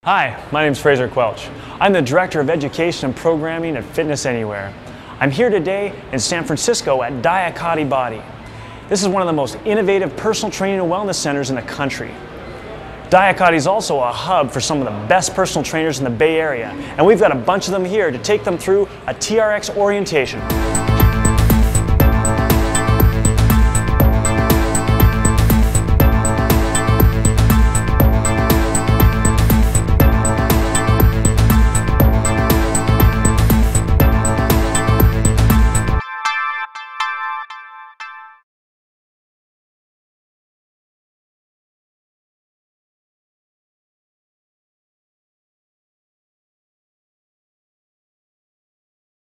Hi, my name is Fraser Quelch. I'm the Director of Education and Programming at Fitness Anywhere. I'm here today in San Francisco at Diakati Body. This is one of the most innovative personal training and wellness centers in the country. Diakati is also a hub for some of the best personal trainers in the Bay Area, and we've got a bunch of them here to take them through a TRX orientation.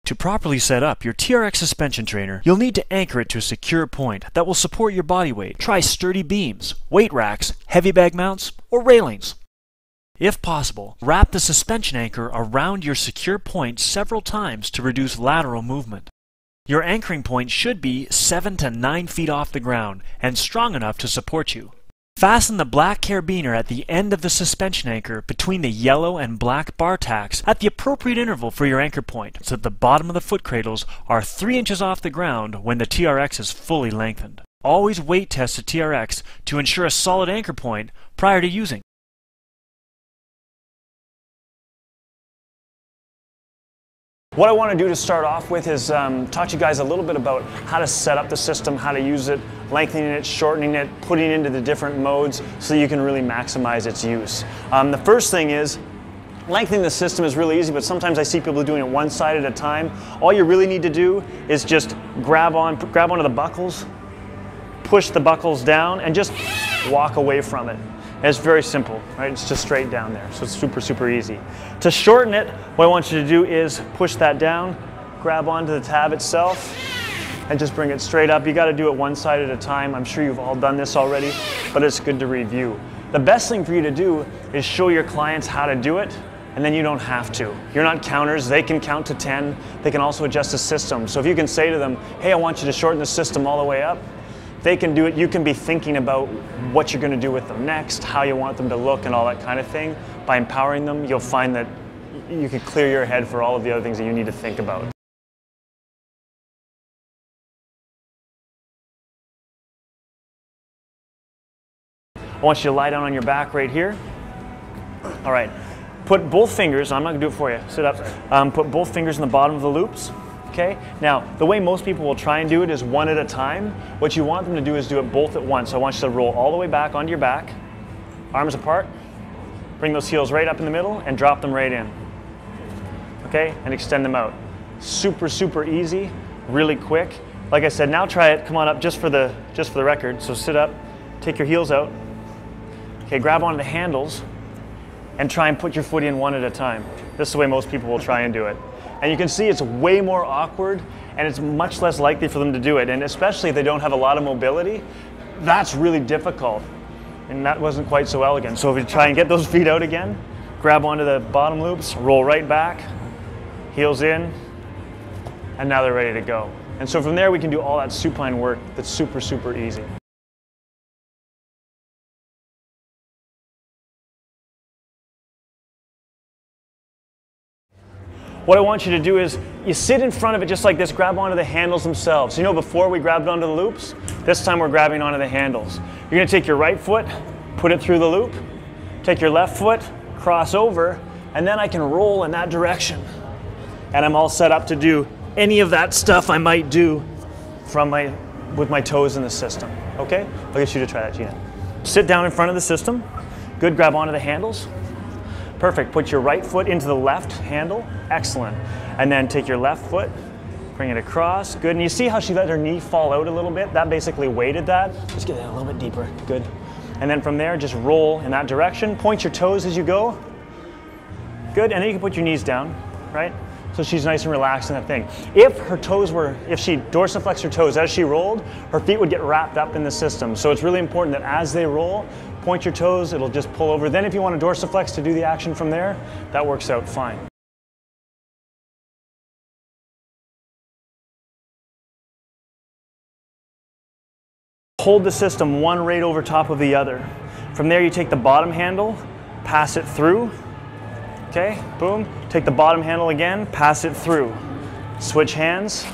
To properly set up your TRX suspension trainer, you'll need to anchor it to a secure point that will support your body weight. Try sturdy beams, weight racks, heavy bag mounts, or railings. If possible, wrap the suspension anchor around your secure point several times to reduce lateral movement. Your anchoring point should be 7 to 9 feet off the ground and strong enough to support you. Fasten the black carabiner at the end of the suspension anchor between the yellow and black bar tacks at the appropriate interval for your anchor point, so that the bottom of the foot cradles are 3 inches off the ground when the TRX is fully lengthened. Always weight test the TRX to ensure a solid anchor point prior to using. What I want to do to start off with is talk to you guys a little bit about how to set up the system, how to use it, lengthening it, shortening it, putting it into the different modes so that you can really maximize its use. The first thing is, lengthening the system is really easy, but sometimes I see people doing it one side at a time. All you really need to do is just grab onto the buckles, push the buckles down, and just walk away from it. And it's very simple, right? It's just straight down there, so it's super, super easy. To shorten it, what I want you to do is push that down, grab onto the tab itself, and just bring it straight up. You got to do it one side at a time. I'm sure you've all done this already, but it's good to review. The best thing for you to do is show your clients how to do it, and then you don't have to. You're not counters. They can count to 10. They can also adjust the system. So if you can say to them, hey, I want you to shorten the system all the way up, they can do it. You can be thinking about what you're going to do with them next, how you want them to look, and all that kind of thing. By empowering them, you'll find that you can clear your head for all of the other things that you need to think about. I want you to lie down on your back right here. All right. Put both fingers, I'm not going to do it for you, sit up. Put both fingers in the bottom of the loops. Okay? Now, the way most people will try and do it is one at a time. What you want them to do is do it both at once. So I want you to roll all the way back onto your back, arms apart, bring those heels right up in the middle, and drop them right in. Okay? And extend them out. Super, super easy, really quick. Like I said, now try it. Come on up just for the record. So sit up, take your heels out. Okay, grab onto the handles, and try and put your foot in one at a time. This is the way most people will try and do it. And you can see it's way more awkward, and it's much less likely for them to do it. And especially if they don't have a lot of mobility, that's really difficult. And that wasn't quite so elegant. So if you try and get those feet out again, grab onto the bottom loops, roll right back, heels in, and now they're ready to go. And so from there we can do all that supine work that's super, super easy. What I want you to do is, you sit in front of it just like this, grab onto the handles themselves. You know, before we grabbed onto the loops, this time we're grabbing onto the handles. You're gonna take your right foot, put it through the loop, take your left foot, cross over, and then I can roll in that direction. And I'm all set up to do any of that stuff I might do with my toes in the system, okay? I'll get you to try that, Gina. Sit down in front of the system. Good, grab onto the handles. Perfect, put your right foot into the left handle, excellent. And then take your left foot, bring it across, good. And you see how she let her knee fall out a little bit? That basically weighted that. Just get it a little bit deeper, good. And then from there, just roll in that direction. Point your toes as you go. Good, and then you can put your knees down, right? So she's nice and relaxed in that thing. If she dorsiflexed her toes as she rolled, her feet would get wrapped up in the system. So it's really important that as they roll, point your toes, it'll just pull over. Then if you want to dorsiflex to do the action from there, that works out fine. Hold the system one right over top of the other. From there you take the bottom handle, pass it through, Okay, boom. Take the bottom handle again, pass it through. Switch hands,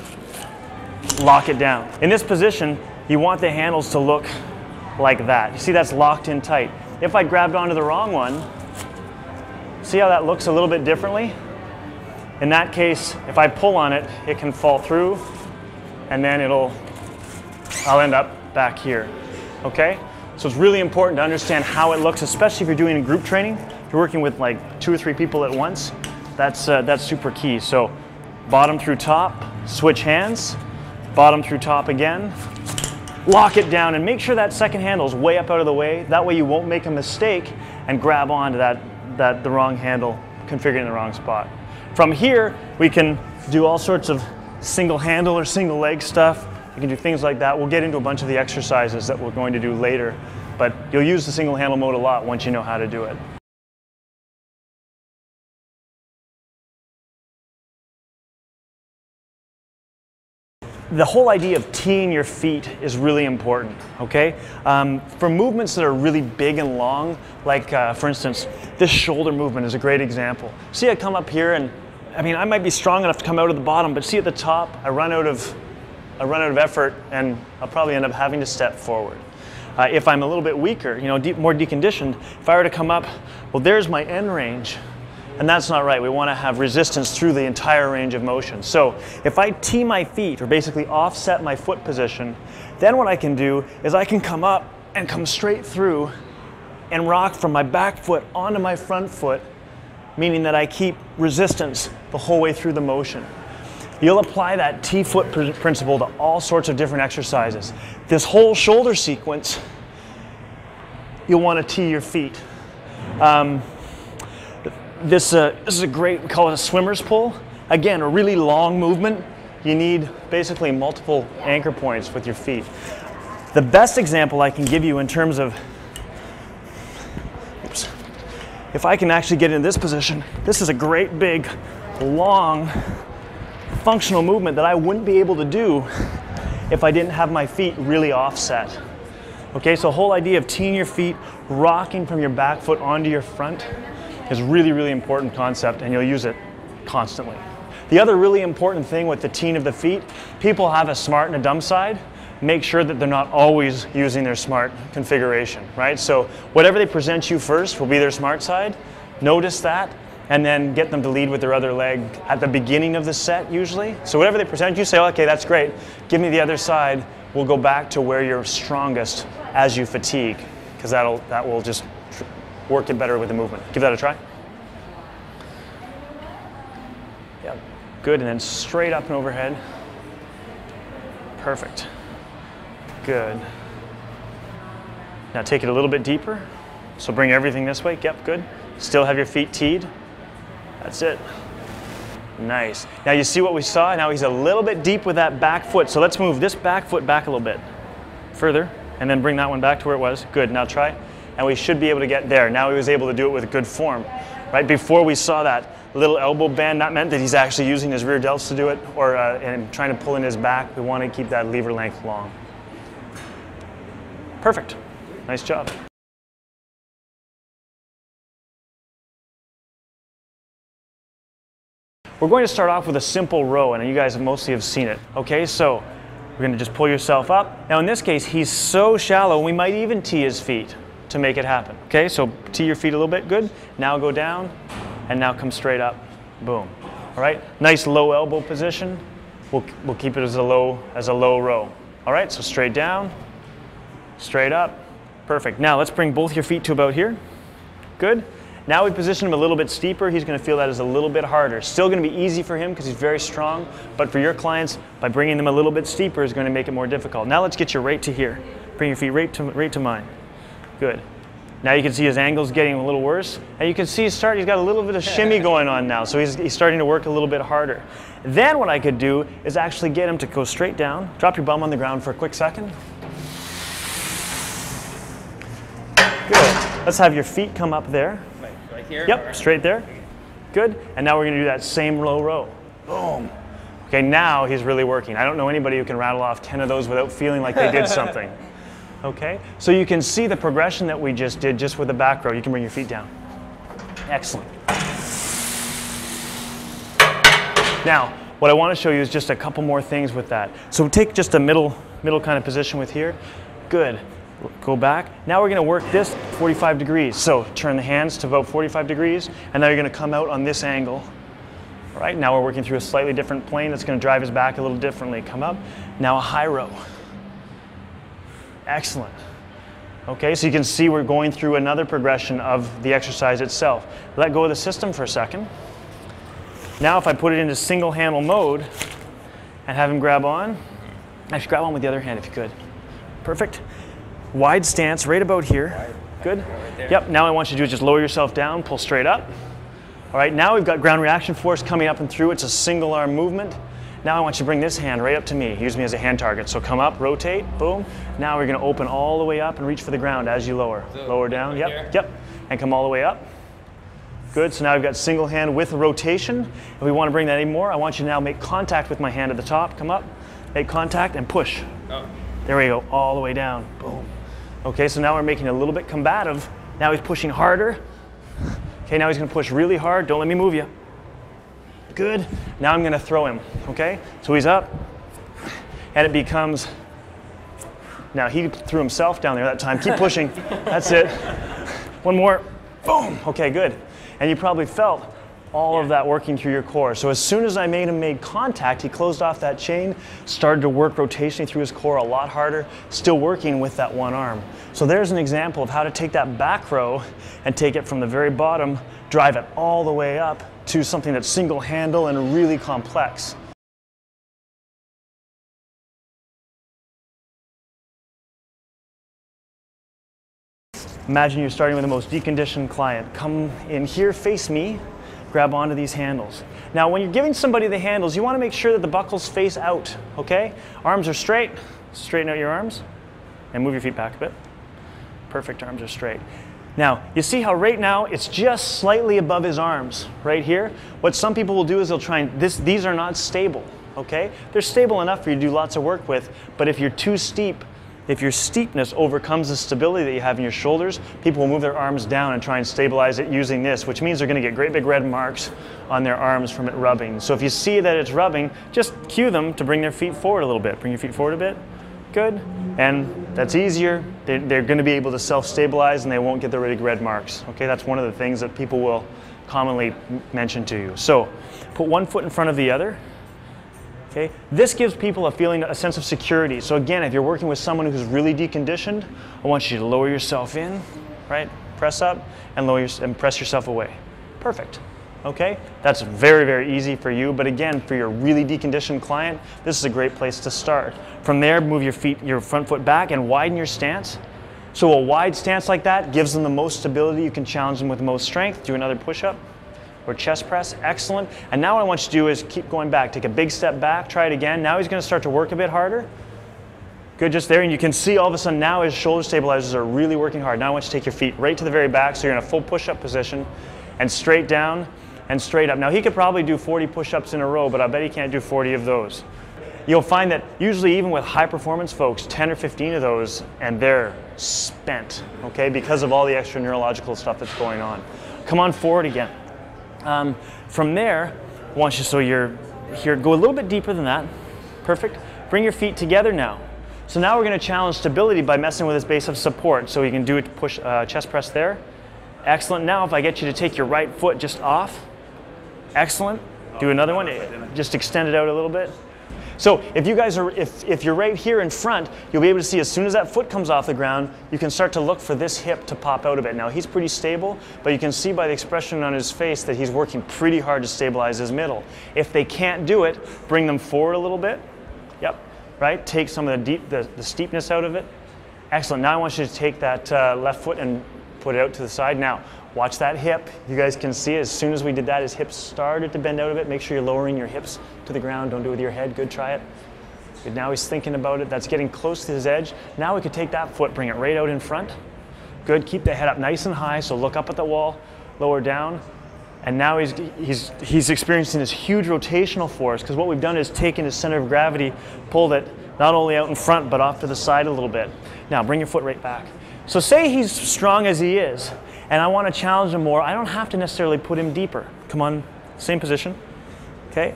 lock it down. In this position, you want the handles to look like that. You see that's locked in tight. If I grabbed onto the wrong one, see how that looks a little bit differently? In that case, if I pull on it, it can fall through, and then I'll end up back here, okay? So it's really important to understand how it looks, especially if you're doing group training. If you're working with like 2 or 3 people at once, that's super key. So bottom through top, switch hands, bottom through top again, lock it down, and make sure that second handle is way up out of the way. That way you won't make a mistake and grab onto the wrong handle, configured in the wrong spot. From here, we can do all sorts of single handle or single leg stuff. You can do things like that. We'll get into a bunch of the exercises that we're going to do later, but you'll use the single handle mode a lot once you know how to do it. The whole idea of teeing your feet is really important, okay? For movements that are really big and long, like for instance, this shoulder movement is a great example. See, I come up here and, I might be strong enough to come out of the bottom, but see at the top, I run out of effort and I'll probably end up having to step forward. If I'm a little bit weaker, more deconditioned, if I were to come up, well, there's my end range. And that's not right. We want to have resistance through the entire range of motion. So if I tee my feet, or basically offset my foot position, then what I can do is I can come up and come straight through and rock from my back foot onto my front foot, meaning that I keep resistance the whole way through the motion. You'll apply that T-foot principle to all sorts of different exercises. This whole shoulder sequence, you'll want to tee your feet. This is a great, we call it a swimmer's pull. Again, a really long movement. You need basically multiple anchor points with your feet. The best example I can give you in terms of, if I can actually get in this position, this is a great big, long, functional movement that I wouldn't be able to do if I didn't have my feet really offset. Okay, so the whole idea of teeing your feet, rocking from your back foot onto your front, is really, really important concept, and you'll use it constantly. The other really important thing with the teeing of the feet, people have a smart and a dumb side. Make sure that they're not always using their smart configuration, right? So whatever they present you first will be their smart side. Notice that, and then get them to lead with their other leg at the beginning of the set usually. So whatever they present you, say, oh, okay, that's great. Give me the other side. We'll go back to where you're strongest as you fatigue, because that will just work it better with the movement. Give that a try. Yeah, good, and then straight up and overhead. Perfect. Good. Now take it a little bit deeper. So bring everything this way. Yep, good. Still have your feet teed. That's it. Nice. Now you see what we saw? Now he's a little bit deep with that back foot. So let's move this back foot back a little bit further, and then bring that one back to where it was. Good, now try. And we should be able to get there. Now he was able to do it with good form. Right before we saw that little elbow bend, that meant that he's actually using his rear delts to do it, or and trying to pull in his back. We want to keep that lever length long. Perfect. Nice job. We're going to start off with a simple row, and you guys mostly have seen it. Okay, so we're going to just pull yourself up. Now in this case, he's so shallow, we might even tee his feet to make it happen. Okay, so tee your feet a little bit, good. Now go down, and now come straight up, boom. All right, nice low elbow position. We'll keep it as a low row. All right, so straight down, straight up, perfect. Now let's bring both your feet to about here, good. Now we position him a little bit steeper. He's going to feel that is a little bit harder. Still going to be easy for him because he's very strong, but for your clients, by bringing them a little bit steeper is going to make it more difficult. Now let's get you right to here. Bring your feet right to mine. Good. Now you can see his angle's getting a little worse. And you can see he's got a little bit of shimmy going on now, so he's starting to work a little bit harder. Then what I could do is actually get him to go straight down. Drop your bum on the ground for a quick second. Good. Let's have your feet come up there. Right here? Yep, straight there. Good. And now we're going to do that same low row. Boom. Okay, now he's really working. I don't know anybody who can rattle off 10 of those without feeling like they did something. Okay, so you can see the progression that we just did just with the back row. You can bring your feet down. Excellent. Now, what I want to show you is just a couple more things with that. So take just a middle kind of position with here. Good. Go back. Now we're going to work this 45 degrees. So turn the hands to about 45 degrees, and now you're going to come out on this angle. All right, now we're working through a slightly different plane that's going to drive his back a little differently. Come up. Now a high row. Excellent. Okay, so you can see we're going through another progression of the exercise itself. Let go of the system for a second. Now if I put it into single handle mode and have him grab on, actually grab on with the other hand if you could. Perfect. Wide stance right about here. Good. Yep, now what I want you to do is just lower yourself down, pull straight up. All right, now we've got ground reaction force coming up and through. It's a single arm movement. Now I want you to bring this hand right up to me. Use me as a hand target. So come up, rotate, boom. Now we're going to open all the way up and reach for the ground as you lower. Lower down, yep. And come all the way up. Good, so now we've got single hand with rotation. If we want to bring that any more, I want you to now make contact with my hand at the top. Come up, make contact and push. There we go, all the way down, boom. Okay, so now we're making it a little bit combative. Now he's pushing harder. Okay, now he's going to push really hard. Don't let me move you. Good. Now I'm going to throw him. Okay, so he's up, and it becomes. Now he threw himself down there that time. Keep pushing. That's it. One more. Boom. Okay, good. And you probably felt all of that working through your core. So as soon as I made contact, he closed off that chain, started to work rotationally through his core a lot harder, still working with that one arm. So there's an example of how to take that back row and take it from the very bottom, drive it all the way up to something that's single handle and really complex. Imagine you're starting with the most deconditioned client. Come in here, face me, grab onto these handles. Now when you're giving somebody the handles, you want to make sure that the buckles face out, okay? Arms are straight, straighten out your arms, and move your feet back a bit. Perfect, arms are straight. Now, you see how right now it's just slightly above his arms, right here? What some people will do is they'll try and, these are not stable, okay? They're stable enough for you to do lots of work with, but if you're too steep, if your steepness overcomes the stability that you have in your shoulders, people will move their arms down and try and stabilize it using this, which means they're going to get great big red marks on their arms from it rubbing. So if you see that it's rubbing, just cue them to bring their feet forward a little bit. Bring your feet forward a bit. Good. And that's easier. They're going to be able to self-stabilize and they won't get the big red marks. Okay, that's one of the things that people will commonly mention to you. So put one foot in front of the other. Okay. This gives people a sense of security. So again, if you're working with someone who's really deconditioned, I want you to lower yourself in, right? Press up and and press yourself away. Perfect. Okay? That's very, very easy for you. But again, for your really deconditioned client, this is a great place to start. From there, move your front foot back and widen your stance. So a wide stance like that gives them the most stability. You can challenge them with the most strength. Do another push-up. Or chest press, excellent. And now what I want you to do is keep going back. Take a big step back, try it again. Now he's going to start to work a bit harder. Good, just there. And you can see all of a sudden now his shoulder stabilizers are really working hard. Now I want you to take your feet right to the very back so you're in a full push-up position and straight down and straight up. Now he could probably do 40 push-ups in a row, but I bet he can't do 40 of those. You'll find that usually even with high performance folks, 10 or 15 of those and they're spent, okay, because of all the extra neurological stuff that's going on. Come on forward again. From there, I want you, so you're here, go a little bit deeper than that. Perfect. Bring your feet together now. So now we're going to challenge stability by messing with this base of support. So you can do it, push chest press there. Excellent. Now if I get you to take your right foot just off. Excellent. Do another one. Just extend it out a little bit. So if you guys are, if you're right here in front, you'll be able to see as soon as that foot comes off the ground, you can start to look for this hip to pop out a bit. Now he's pretty stable, but you can see by the expression on his face that he's working pretty hard to stabilize his middle. If they can't do it, bring them forward a little bit. Yep, right? Take some of the steepness out of it. Excellent. Now I want you to take that left foot and put it out to the side. Now, watch that hip. You guys can see as soon as we did that, his hips started to bend out a bit. Make sure you're lowering your hips to the ground. Don't do it with your head. Good, try it. Good, now he's thinking about it. That's getting close to his edge. Now we could take that foot, bring it right out in front. Good, keep the head up nice and high. So look up at the wall, lower down. And now he's experiencing this huge rotational force because what we've done is taken his center of gravity, pulled it not only out in front, but off to the side a little bit. Now bring your foot right back. So say he's strong as he is, and I want to challenge him more. I don't have to necessarily put him deeper. Come on, same position. Okay,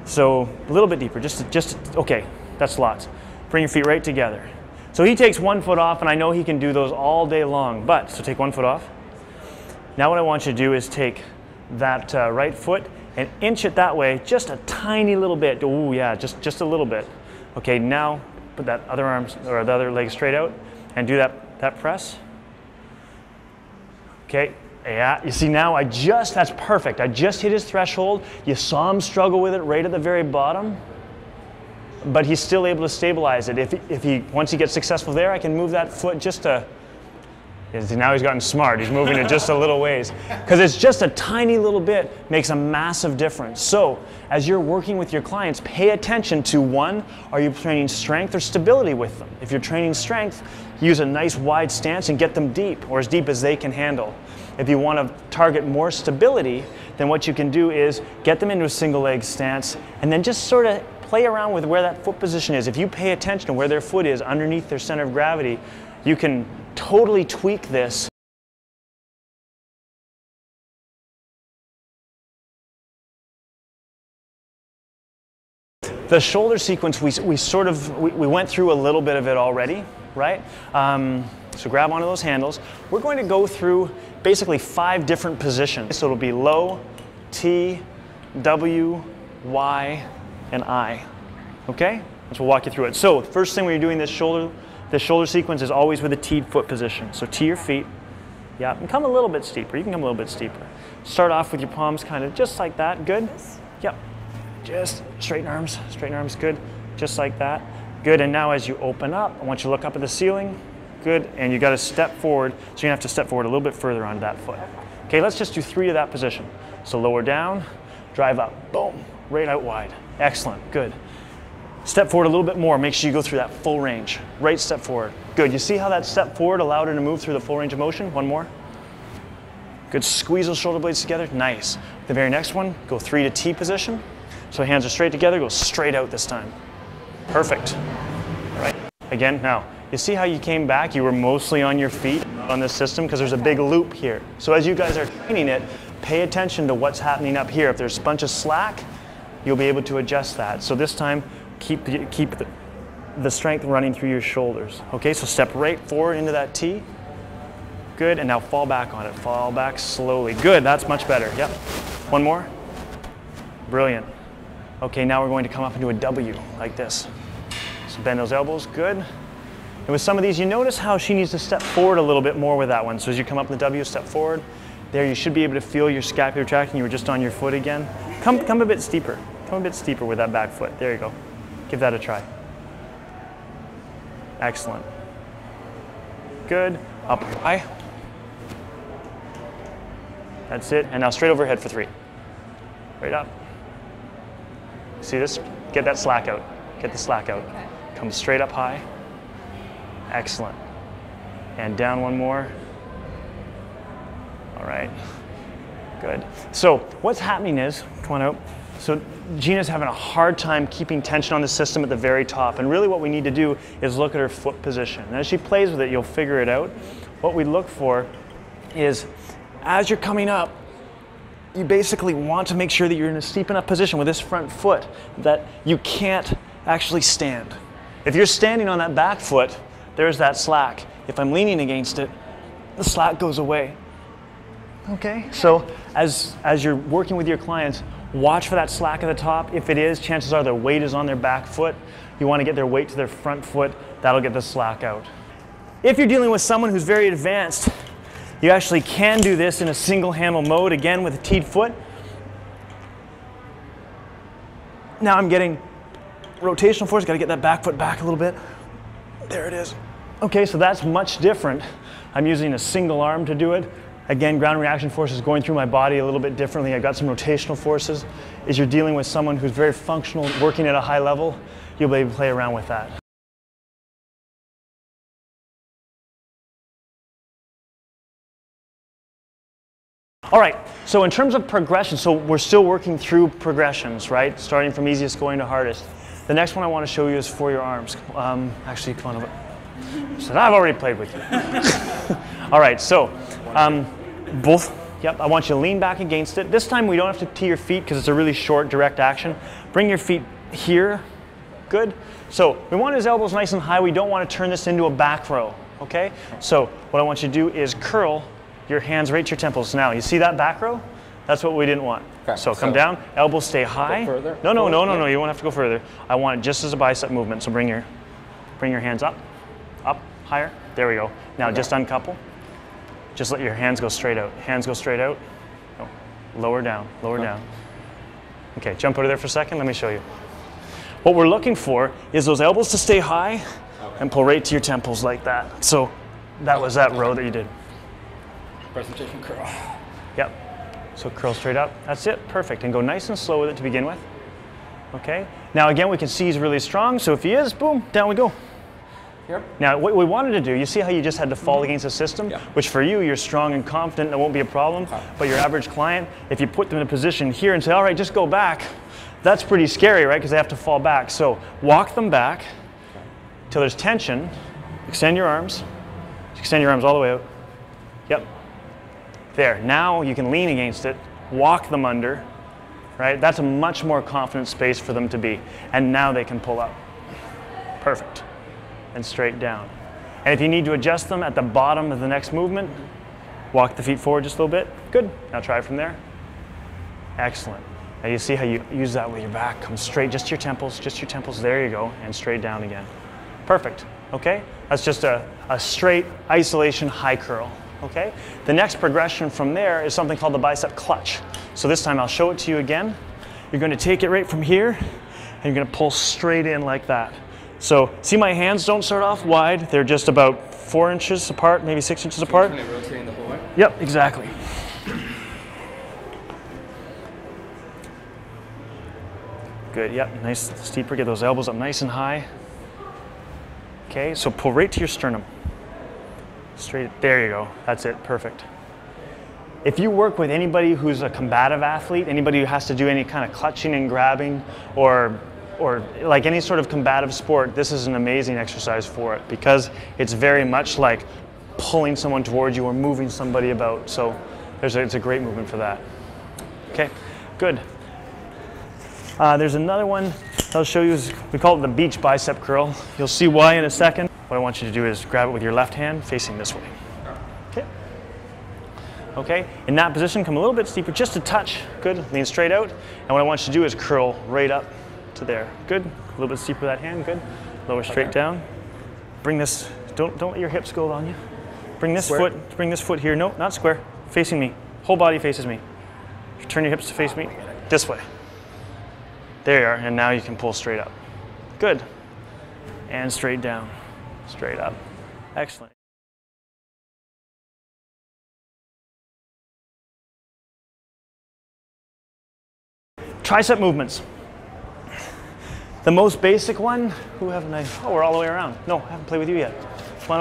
So a little bit deeper, okay, that's lots. Bring your feet right together. So he takes 1 foot off, and I know he can do those all day long, but, so take 1 foot off. Now what I want you to do is take that right foot and inch it that way just a tiny little bit. Oh yeah, just a little bit. Okay, now put that other arm or the other leg straight out and do that press. Okay, yeah, you see now that's perfect. I just hit his threshold. You saw him struggle with it right at the very bottom, but he's still able to stabilize it. Once he gets successful there, I can move that foot just a, now he's gotten smart. He's moving it just a little ways. Because it's just a tiny little bit makes a massive difference. So as you're working with your clients, pay attention to one, are you training strength or stability with them? If you're training strength, use a nice wide stance and get them deep, or as deep as they can handle. If you want to target more stability, then what you can do is get them into a single leg stance and then just sort of play around with where that foot position is. If you pay attention to where their foot is underneath their center of gravity, you can totally tweak this. The shoulder sequence, we went through a little bit of it already, right? So grab onto those handles. We're going to go through basically 5 different positions. So it'll be low, T, W, Y, and I. Okay? So we'll walk you through it. So first thing when you're doing this shoulder sequence is always with a teed foot position. So tee your feet. Yeah, and come a little bit steeper. You can come a little bit steeper. Start off with your palms kind of just like that. Good? Yep. Just straighten arms, good. Just like that. Good, and now as you open up, I want you to look up at the ceiling. Good, and you got to step forward. So you're gonna have to step forward a little bit further onto that foot. Okay, let's just do 3 to that position. So lower down, drive up, boom, right out wide. Excellent, good. Step forward a little bit more. Make sure you go through that full range. Right step forward. Good. You see how that step forward allowed her to move through the full range of motion? One more. Good. Squeeze those shoulder blades together. Nice. The very next one, go 3 to T position. So hands are straight together. Go straight out this time. Perfect. All right. Again, now, you see how you came back? You were mostly on your feet on this system because there's a big loop here. So as you guys are training it, pay attention to what's happening up here. If there's a bunch of slack, you'll be able to adjust that. So this time, keep the strength running through your shoulders. Okay, so step right forward into that T. Good, and now fall back on it. Fall back slowly. Good, that's much better. Yep. One more. Brilliant. Okay, now we're going to come up into a W like this. So bend those elbows, good. And with some of these, you notice how she needs to step forward a little bit more with that one. So as you come up in the W, step forward. There, you should be able to feel your scapular tract, and you were just on your foot again. Come a bit steeper. Come a bit steeper with that back foot. There you go. Give that a try. Excellent. Good. Up high. That's it. And now straight overhead for 3. Right up. See this? Get that slack out. Get the slack out. Okay. Come straight up high. Excellent. And down one more. All right. Good. So what's happening is, come on out. So Gina's having a hard time keeping tension on the system at the very top. And really what we need to do is look at her foot position. And as she plays with it, you'll figure it out. What we look for is, as you're coming up, you basically want to make sure that you're in a steep enough position with this front foot that you can't actually stand. If you're standing on that back foot, there's that slack. If I'm leaning against it, the slack goes away. Okay, so as you're working with your clients, watch for that slack at the top. If it is, chances are their weight is on their back foot. You want to get their weight to their front foot. That'll get the slack out. If you're dealing with someone who's very advanced, you actually can do this in a single handle mode, again with a teed foot. Now I'm getting rotational force, got to get that back foot back a little bit. There it is. Okay, so that's much different. I'm using a single arm to do it. Again, ground reaction force is going through my body a little bit differently. I've got some rotational forces. As you're dealing with someone who's very functional, working at a high level, you'll be able to play around with that. All right, so in terms of progression, so we're still working through progressions, right? Starting from easiest going to hardest. The next one I want to show you is for your arms. Actually, come on over. So I've already played with you. All right, so both Yep, I want you to lean back against it. This time we don't have to tee your feet because it's a really short, direct action. Bring your feet here. Good. So we want his elbows nice and high. We don't want to turn this into a back row, okay? So what I want you to do is curl your hands right to your temples. Now, you see that back row? That's what we didn't want. Okay. So come down, elbows stay high. Go further? No, you won't have to go further. I want it just as a bicep movement. So bring your hands up, higher. There we go. Now just uncouple. Just let your hands go straight out. Hands go straight out. No. Lower down, lower down. Okay, jump out of there for a second. Let me show you. What we're looking for is those elbows to stay high and pull right to your temples like that. So that was that row that you did. Presentation curl. Yep. So curl straight up. That's it. Perfect. And go nice and slow with it to begin with. Okay. Now again, we can see he's really strong. So if he is, boom, down we go. Yep. Now, what we wanted to do, you see how you just had to fall against the system? Yeah. Which for you, you're strong and confident, that won't be a problem. But your average client, if you put them in a position here and say, all right, just go back, that's pretty scary, right? Because they have to fall back. So walk them back till there's tension. Extend your arms. Extend your arms all the way out. Yep. There. Now you can lean against it, walk them under, right? That's a much more confident space for them to be. And now they can pull up. Perfect. And straight down. And if you need to adjust them at the bottom of the next movement, walk the feet forward just a little bit. Good. Now try from there. Excellent. Now you see how you use that with your back. Come straight, just your temples, just your temples. There you go. And straight down again. Perfect. Okay? That's just a straight isolation high curl. Okay? The next progression from there is something called the bicep clutch. So this time I'll show it to you again. You're going to take it right from here and you're going to pull straight in like that. So see, my hands don't start off wide. They're just about 4 inches apart, maybe 6 inches apart. Kind of rotating the whole way? Yep, exactly. Good, yep, nice steeper. Get those elbows up nice and high. Okay, so pull right to your sternum. Straight, there you go. That's it, perfect. If you work with anybody who's a combative athlete, anybody who has to do any kind of clutching and grabbing or like any sort of combative sport, this is an amazing exercise for it because it's very much like pulling someone towards you or moving somebody about. So it's a great movement for that. Okay, good. There's another one I'll show you. We call it the beach bicep curl. You'll see why in a second. What I want you to do is grab it with your left hand facing this way. Okay. Okay, in that position, come a little bit steeper, just a touch. Good, lean straight out. And what I want you to do is curl right up to there. Good. A little bit steeper that hand. Good. Lower straight down. Bring this. Don't let your hips go on you. Bring this foot. Bring this foot here. No, not square. Facing me. Whole body faces me. Turn your hips to face me. This way. There you are. And now you can pull straight up. Good. And straight down. Straight up. Excellent. Tricep movements. The most basic one, who haven't I? Oh, we're all the way around. No, I haven't played with you yet. Come on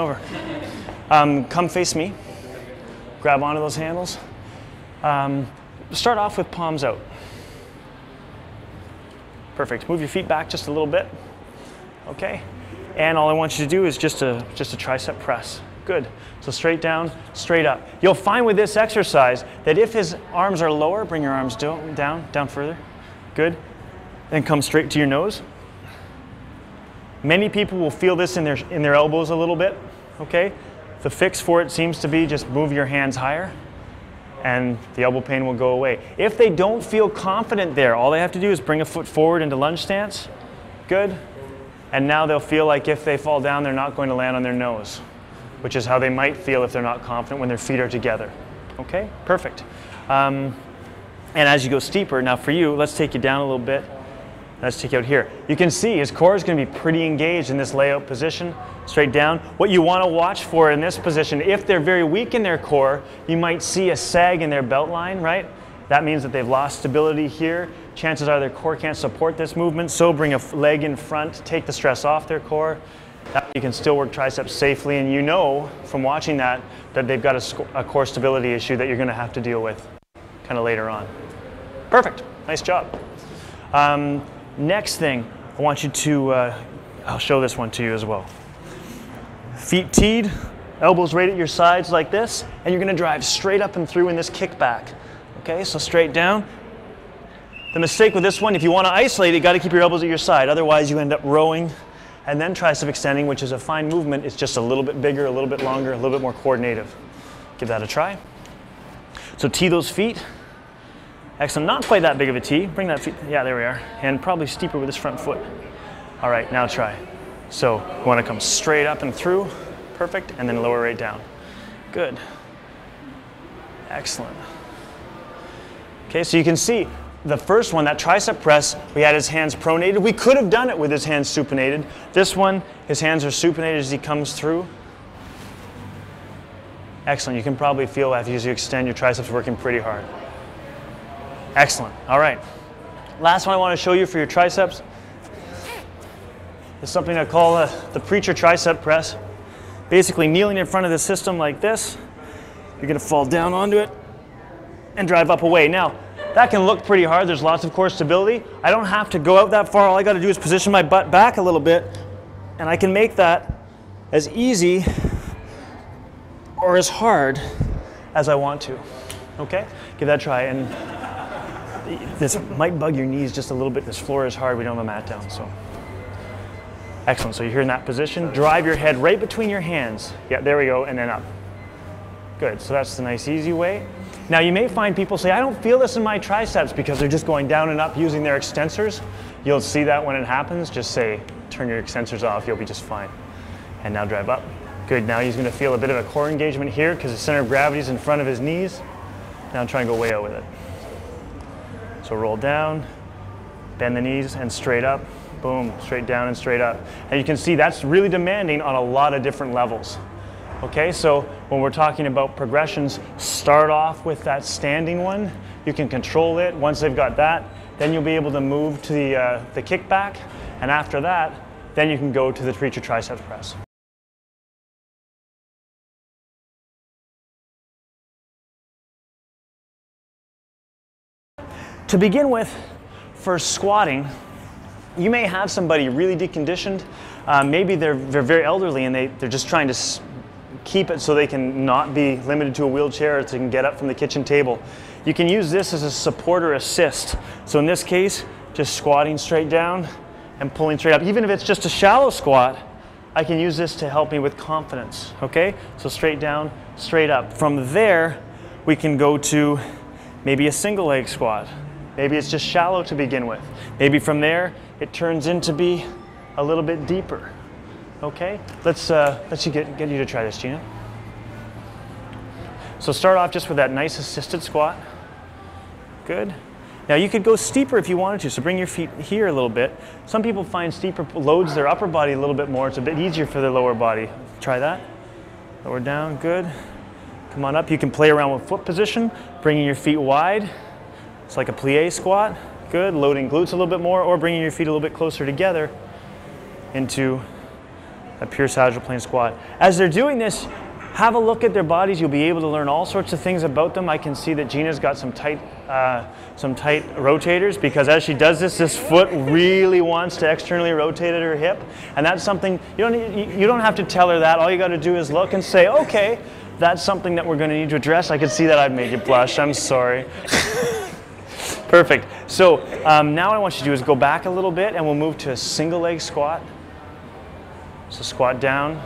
over. Come face me. Grab onto those handles. Start off with palms out. Perfect. Move your feet back just a little bit. Okay. And all I want you to do is just a tricep press. Good. So straight down, straight up. You'll find with this exercise that if his arms are lower, bring your arms down further. Good. Then come straight to your nose. Many people will feel this in their elbows a little bit, okay? The fix for it seems to be just move your hands higher and the elbow pain will go away. If they don't feel confident there, all they have to do is bring a foot forward into lunge stance. Good. And now they'll feel like if they fall down, they're not going to land on their nose, which is how they might feel if they're not confident when their feet are together. Okay, perfect. And as you go steeper, now for you, let's take you down a little bit. Let's take you out here. You can see his core is going to be pretty engaged in this layout position, straight down. What you want to watch for in this position, if they're very weak in their core, you might see a sag in their belt line, right? That means that they've lost stability here. Chances are their core can't support this movement, so bring a leg in front, take the stress off their core. That way you can still work triceps safely, and you know from watching that they've got a core stability issue that you're going to have to deal with kind of later on. Perfect. Nice job. Next thing, I want you to, I'll show this one to you as well. Feet teed, Elbows right at your sides like this, and you're gonna drive straight up and through in this kickback. Okay, so straight down. The mistake with this one, if you wanna isolate it, you gotta keep your elbows at your side. Otherwise you end up rowing and then tricep extending, which is a fine movement. It's just a little bit bigger, a little bit longer, a little bit more coordinative. Give that a try. So tee those feet. Excellent, not quite that big of a tee. Bring that feet, yeah, there we are. And probably steeper with this front foot. All right, now try. So you wanna come straight up and through. Perfect, and then lower right down. Good. Excellent. Okay, so you can see the first one, that tricep press, we had his hands pronated. We could have done it with his hands supinated. This one, his hands are supinated as he comes through. Excellent, you can probably feel as you extend your triceps working pretty hard. Excellent, all right. Last one I want to show you for your triceps is something I call the preacher tricep press. Basically kneeling in front of the system like this, you're gonna fall down onto it and drive up away. Now, that can look pretty hard. There's lots of core stability. I don't have to go out that far. All I gotta do is position my butt back a little bit, and I can make that as easy or as hard as I want to. Okay? Give that a try. And this might bug your knees just a little bit. This floor is hard. We don't have a mat down, so. Excellent, so you're in that position. Drive your head right between your hands. Yeah, there we go, and then up. Good, so that's the nice easy way. Now you may find people say, I don't feel this in my triceps because they're just going down and up using their extensors. You'll see that when it happens. Just say, turn your extensors off, you'll be just fine. And now drive up. Good, now he's gonna feel a bit of a core engagement here because the center of gravity is in front of his knees. Now try and go way out with it. So roll down, bend the knees, and straight up. Boom, straight down and straight up. And you can see that's really demanding on a lot of different levels. Okay, so when we're talking about progressions, start off with that standing one. You can control it. Once they've got that, then you'll be able to move to the kickback. And after that, then you can go to the preacher triceps press. To begin with, for squatting, you may have somebody really deconditioned. Maybe they're very elderly and they're just trying to keep it so they can not be limited to a wheelchair or they can get up from the kitchen table. You can use this as a support or assist. So in this case, just squatting straight down and pulling straight up. Even if it's just a shallow squat, I can use this to help me with confidence, okay? So straight down, straight up. From there, we can go to maybe a single leg squat. Maybe it's just shallow to begin with. Maybe from there, it turns into be a little bit deeper. Okay, let's get you to try this, Gina. So start off just with that nice assisted squat. Good. Now you could go steeper if you wanted to, so bring your feet here a little bit. Some people find steeper loads their upper body a little bit more. It's a bit easier for their lower body. Try that. Lower down, good. Come on up. You can play around with foot position, bringing your feet wide. It's like a plie squat. Good, loading glutes a little bit more, or bringing your feet a little bit closer together into a pure sagittal plane squat. As they're doing this, have a look at their bodies. You'll be able to learn all sorts of things about them. I can see that Gina's got some tight rotators because as she does this foot really wants to externally rotate at her hip, and that's something you don't have to tell her that. All you got to do is look and say, okay, that's something that we're going to need to address. I can see that I've made you blush. I'm sorry. Perfect. So now what I want you to do is go back a little bit and we'll move to a single leg squat. So squat down,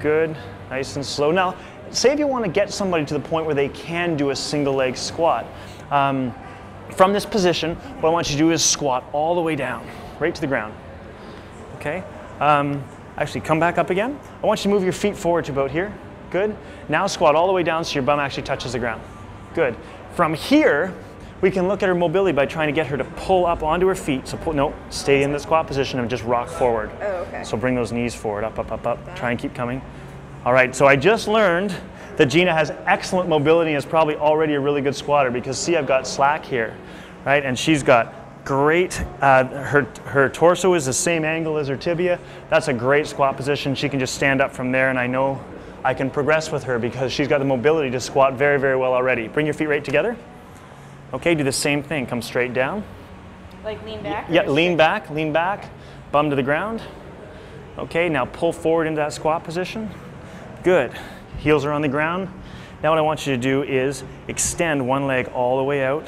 good, nice and slow. Now, say if you want to get somebody to the point where they can do a single leg squat. From this position, what I want you to do is squat all the way down, right to the ground. Okay? Actually, come back up again. I want you to move your feet forward to about here. Good. Now squat all the way down so your bum actually touches the ground. Good. From here, we can look at her mobility by trying to get her to pull up onto her feet. So no, stay in the squat position and just rock forward. Oh, okay. So bring those knees forward, up, up, up, up. Try and keep coming. All right, so I just learned that Gina has excellent mobility and is probably already a really good squatter because see, I've got slack here, right? And she's got great, her torso is the same angle as her tibia. That's a great squat position. She can just stand up from there and I know I can progress with her because she's got the mobility to squat very, very well already. Bring your feet right together. Okay, do the same thing. Come straight down. Like lean back? Yeah, lean back, bum to the ground. Okay, now pull forward into that squat position. Good. Heels are on the ground. Now what I want you to do is extend one leg all the way out.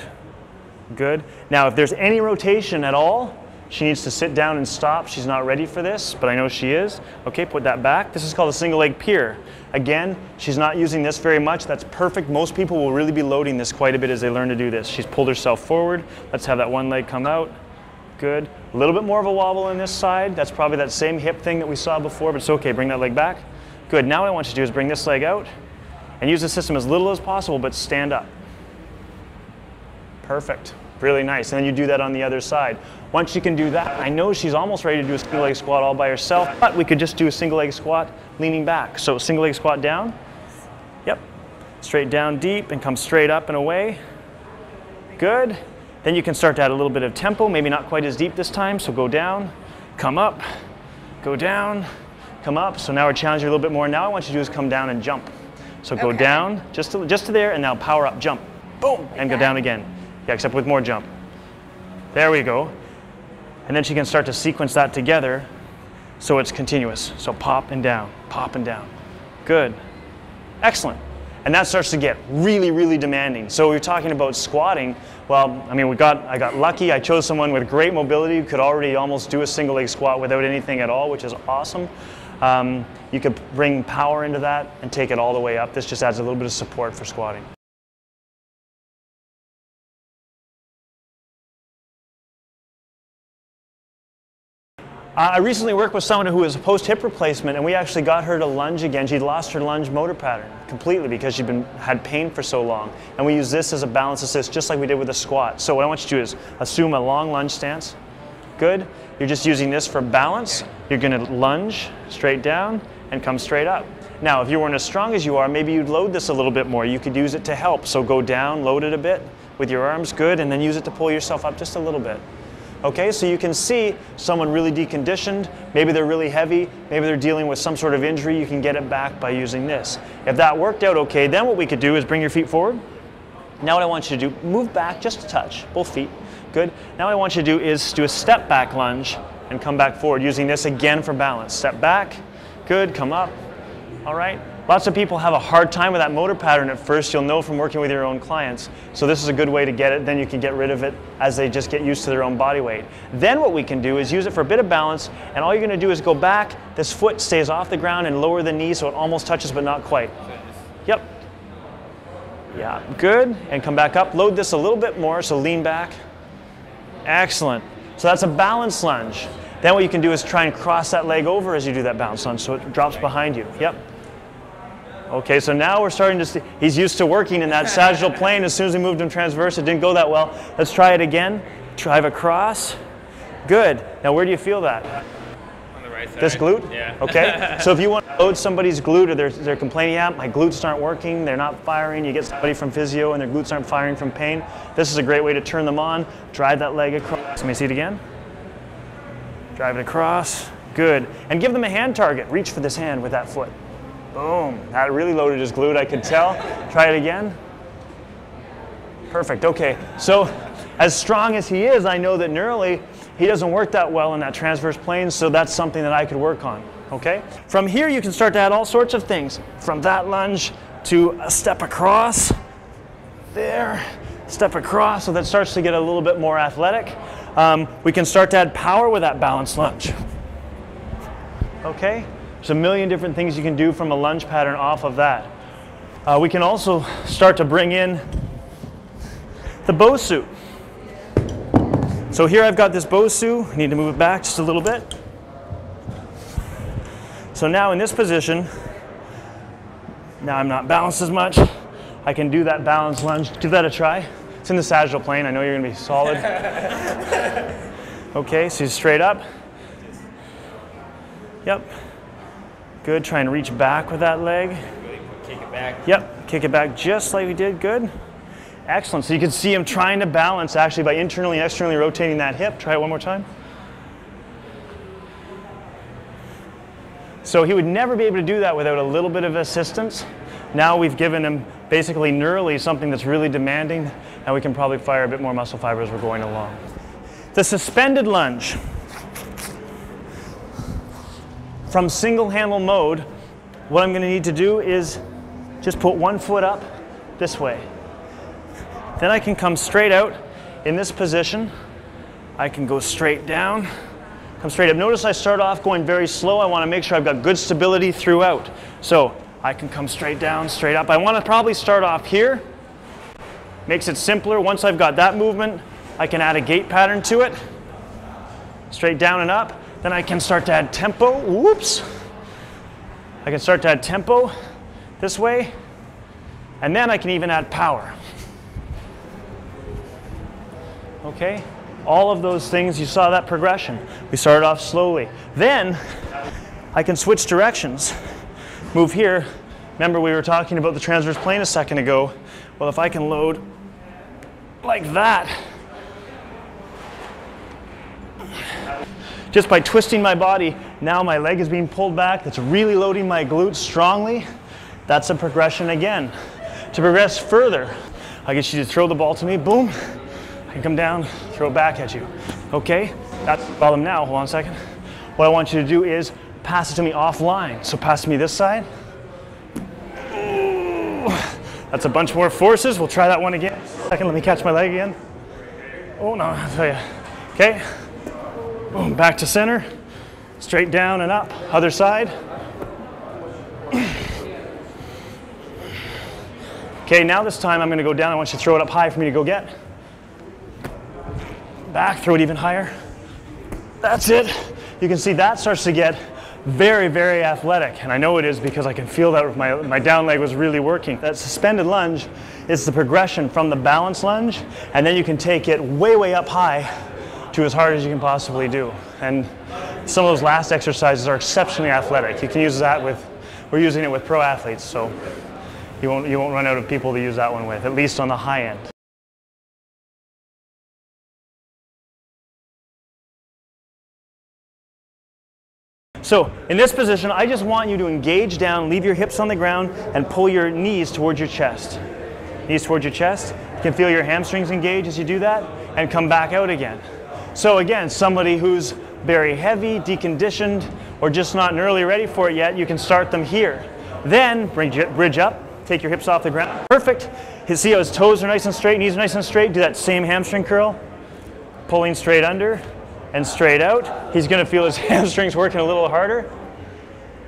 Good. Now if there's any rotation at all, she needs to sit down and stop. She's not ready for this, but I know she is. Okay, put that back. This is called a single leg pier. Again, she's not using this very much. That's perfect. Most people will really be loading this quite a bit as they learn to do this. She's pulled herself forward. Let's have that one leg come out. Good. A little bit more of a wobble on this side. That's probably that same hip thing that we saw before, but it's okay. Bring that leg back. Good. Now what I want you to do is bring this leg out and use the system as little as possible, but stand up. Perfect. Really nice. And then you do that on the other side. Once you can do that, I know she's almost ready to do a single leg squat all by herself, but we could just do a single leg squat leaning back. So single leg squat down. Yep. Straight down deep and come straight up and away. Good. Then you can start to add a little bit of tempo, maybe not quite as deep this time. So go down, come up, go down, come up. So now we're challenging a little bit more. Now I want you to do is come down and jump. So go down just to there, and now power up, jump. Boom, and go down again. Yeah, except with more jump. There we go. And then she can start to sequence that together so it's continuous. So pop and down, pop and down. Good. Excellent. And that starts to get really, really demanding. So we're talking about squatting. Well, I mean, I got lucky. I chose someone with great mobility who could already almost do a single leg squat without anything at all, which is awesome. You could bring power into that and take it all the way up. This just adds a little bit of support for squatting. I recently worked with someone who was a post-hip replacement, and we actually got her to lunge again. She'd lost her lunge motor pattern completely because she'd had pain for so long. And we use this as a balance assist just like we did with a squat. So what I want you to do is assume a long lunge stance. Good. You're just using this for balance. You're going to lunge straight down and come straight up. Now, if you weren't as strong as you are, maybe you'd load this a little bit more. You could use it to help. So go down, load it a bit with your arms, good, and then use it to pull yourself up just a little bit. Okay, so you can see someone really deconditioned, maybe they're really heavy, maybe they're dealing with some sort of injury, you can get it back by using this. If that worked out okay, then what we could do is bring your feet forward. Now what I want you to do, move back just a touch, both feet, good. Now what I want you to do is do a step back lunge and come back forward using this again for balance. Step back, good, come up, all right. Lots of people have a hard time with that motor pattern at first. You'll know from working with your own clients. So this is a good way to get it. Then you can get rid of it as they just get used to their own body weight. Then what we can do is use it for a bit of balance, and all you're going to do is go back. This foot stays off the ground and lower the knee so it almost touches but not quite. Yep. Yeah, good. And come back up. Load this a little bit more, so lean back. Excellent. So that's a balance lunge. Then what you can do is try and cross that leg over as you do that balance lunge so it drops behind you. Yep. Okay, so now we're starting to see, he's used to working in that sagittal plane. As soon as we moved him transverse, it didn't go that well. Let's try it again. Drive across. Good. Now where do you feel that? On the right side. This glute? Yeah. Okay, so if you want to load somebody's glute or they're complaining, yeah, my glutes aren't working, they're not firing, you get somebody from physio and their glutes aren't firing from pain, this is a great way to turn them on. Drive that leg across. Let me see it again. Drive it across. Good. And give them a hand target. Reach for this hand with that foot. Boom. That really loaded his glute, I could tell. Try it again. Perfect. Okay. So as strong as he is, I know that neurally he doesn't work that well in that transverse plane, so that's something that I could work on. Okay? From here you can start to add all sorts of things. From that lunge to a step across. There. Step across, so that starts to get a little bit more athletic. We can start to add power with that balance lunge. Okay? There's a million different things you can do from a lunge pattern off of that. We can also start to bring in the Bosu. So here I've got this Bosu. I need to move it back just a little bit. So now in this position, now I'm not balanced as much. I can do that balance lunge. Give that a try. It's in the sagittal plane. I know you're going to be solid. Okay, so straight up. Yep. Good, try and reach back with that leg. Kick it back. Yep, kick it back just like we did, good. Excellent, so you can see him trying to balance actually by internally and externally rotating that hip. Try it one more time. So he would never be able to do that without a little bit of assistance. Now we've given him basically neurally something that's really demanding, and we can probably fire a bit more muscle fiber as we're going along. The suspended lunge. From single handle mode, what I'm going to need to do is just put one foot up this way. Then I can come straight out in this position. I can go straight down, come straight up. Notice I start off going very slow. I want to make sure I've got good stability throughout. So I can come straight down, straight up. I want to probably start off here. Makes it simpler. Once I've got that movement, I can add a gait pattern to it. Straight down and up. Then I can start to add tempo. Whoops. I can start to add tempo this way. And then I can even add power. Okay? All of those things, you saw that progression. We started off slowly. Then I can switch directions. Move here. Remember we were talking about the transverse plane a second ago. Well, if I can load like that, just by twisting my body, now my leg is being pulled back. That's really loading my glutes strongly. That's a progression again. To progress further, I get you to throw the ball to me, boom. I can come down, throw it back at you. Okay, that's the problem now. Hold on a second. What I want you to do is pass it to me offline. So pass to me this side. Ooh, that's a bunch more forces. We'll try that one again. Second, let me catch my leg again. Oh no, I'll tell you. Okay, boom, back to center. Straight down and up, other side. Okay, now this time I'm gonna go down. I want you to throw it up high for me to go get. Back, throw it even higher. That's it. You can see that starts to get very, very athletic. And I know it is because I can feel that my down leg was really working. That suspended lunge is the progression from the balance lunge, and then you can take it way, way up high to as hard as you can possibly do. And some of those last exercises are exceptionally athletic. You can use that with, we're using it with pro athletes, so you won't run out of people to use that one with, at least on the high end. So in this position, I just want you to engage down, leave your hips on the ground, and pull your knees towards your chest. Knees towards your chest. You can feel your hamstrings engage as you do that, and come back out again. So again, somebody who's very heavy, deconditioned, or just not nearly ready for it yet, you can start them here. Then bridge up, take your hips off the ground. Perfect. See how his toes are nice and straight, knees are nice and straight. Do that same hamstring curl, pulling straight under and straight out. He's going to feel his hamstrings working a little harder.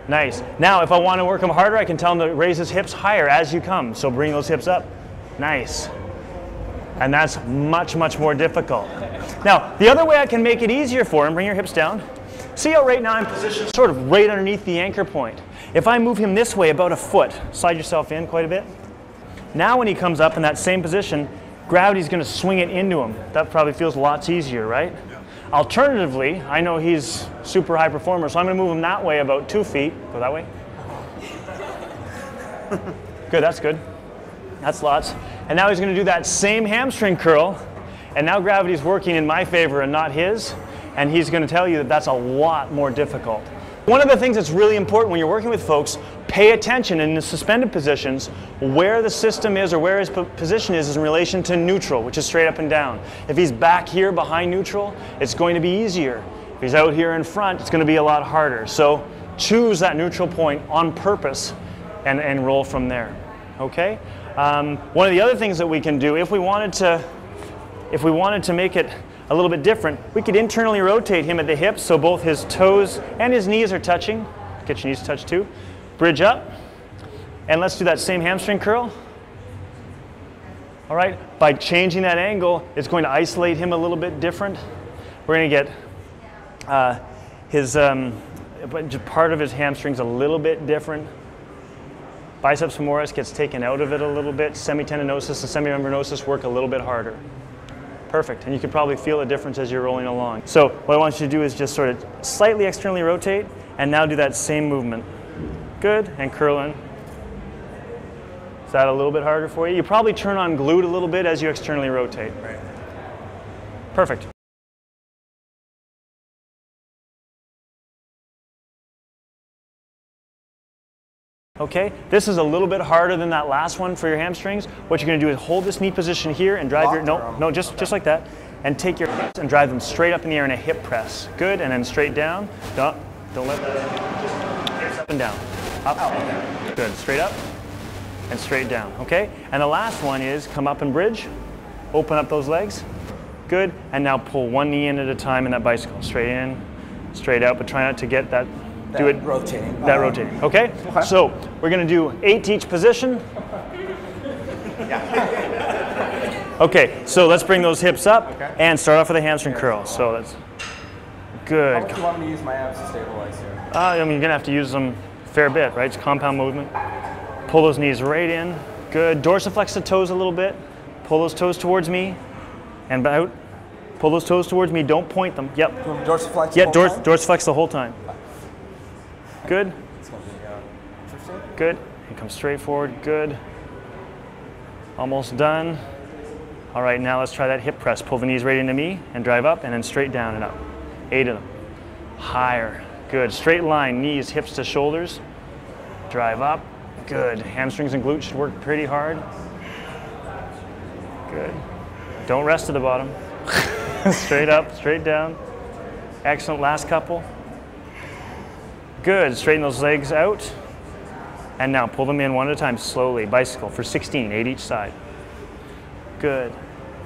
Nice. Now, if I want to work him harder, I can tell him to raise his hips higher as you come. So bring those hips up. Nice. And that's much, much more difficult. Now, the other way I can make it easier for him, bring your hips down. See how right now I'm positioned sort of right underneath the anchor point. If I move him this way about a foot, slide yourself in quite a bit. Now when he comes up in that same position, gravity's going to swing it into him. That probably feels lots easier, right? Alternatively, I know he's super high performer, so I'm going to move him that way about 2 feet. Go that way. Good, that's good. That's lots. And now he's going to do that same hamstring curl, and now gravity's working in my favor and not his, and he's going to tell you that that's a lot more difficult. One of the things that's really important when you're working with folks, pay attention in the suspended positions where the system is or where his position is in relation to neutral, which is straight up and down. If he's back here behind neutral, it's going to be easier. If he's out here in front, it's going to be a lot harder. So choose that neutral point on purpose and roll from there. Okay? One of the other things that we can do, if we wanted to make it a little bit different, we could internally rotate him at the hips so both his toes and his knees are touching. Get your knees touched too. Bridge up, and let's do that same hamstring curl. All right, by changing that angle, it's going to isolate him a little bit different. We're going to get his part of his hamstrings a little bit different. Biceps femoris gets taken out of it a little bit. Semitendinosus and semimembranosus work a little bit harder. Perfect, and you can probably feel a difference as you're rolling along. So what I want you to do is just sort of slightly externally rotate, and now do that same movement. Good, and curl in. Is that a little bit harder for you? You probably turn on glute a little bit as you externally rotate. Right. Perfect. Okay, this is a little bit harder than that last one for your hamstrings. What you're going to do is hold this knee position here and drive your, just like that, and take your hips and drive them straight up in the air in a hip press. Good, and then straight down. Don't let that, hips up and down. Up. Good. Straight up and straight down. Okay? And the last one is come up and bridge. Open up those legs. Good. And now pull one knee in at a time in that bicycle. Straight in, straight out, but try not to get that. Do it rotating. That rotating. Okay? So we're going to do 8 to each position. Okay, so let's bring those hips up and start off with a hamstring curl. So that's good. How much do you want me to use my abs to stabilize here? I mean, you're going to have to use them a fair bit, right? It's compound movement. Pull those knees right in. Good. Dorsiflex the toes a little bit. Pull those toes towards me and out. Pull those toes towards me. Don't point them. Yep. Dorsiflex the whole time? Dorsiflex the whole time. Good. It's going to be interesting. Good. And come straight forward. Good. Almost done. All right, now let's try that hip press. Pull the knees right into me and drive up and then straight down and up. 8 of them. Higher. Good. Straight line, knees, hips to shoulders. Drive up. Good. Hamstrings and glutes should work pretty hard. Good. Don't rest at the bottom. Straight up, straight down. Excellent. Last couple. Good. Straighten those legs out. And now pull them in one at a time, slowly. Bicycle for 16, 8 each side. Good.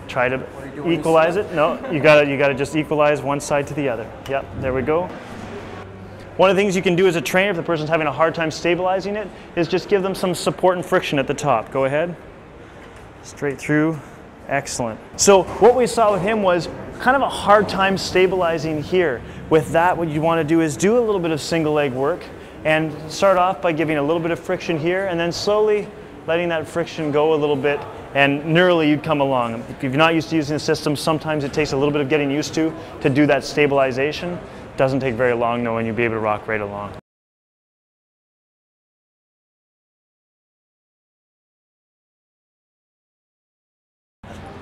Try to equalize it. No, you gotta just equalize one side to the other. Yep, there we go. One of the things you can do as a trainer, if the person's having a hard time stabilizing it, is just give them some support and friction at the top. Go ahead. Straight through. Excellent. So what we saw with him was kind of a hard time stabilizing here. With that, what you want to do is do a little bit of single leg work and start off by giving a little bit of friction here and then slowly letting that friction go a little bit, and neurally you'd come along. If you're not used to using the system, sometimes it takes a little bit of getting used to do that stabilization. It doesn't take very long though, and you'll be able to rock right along.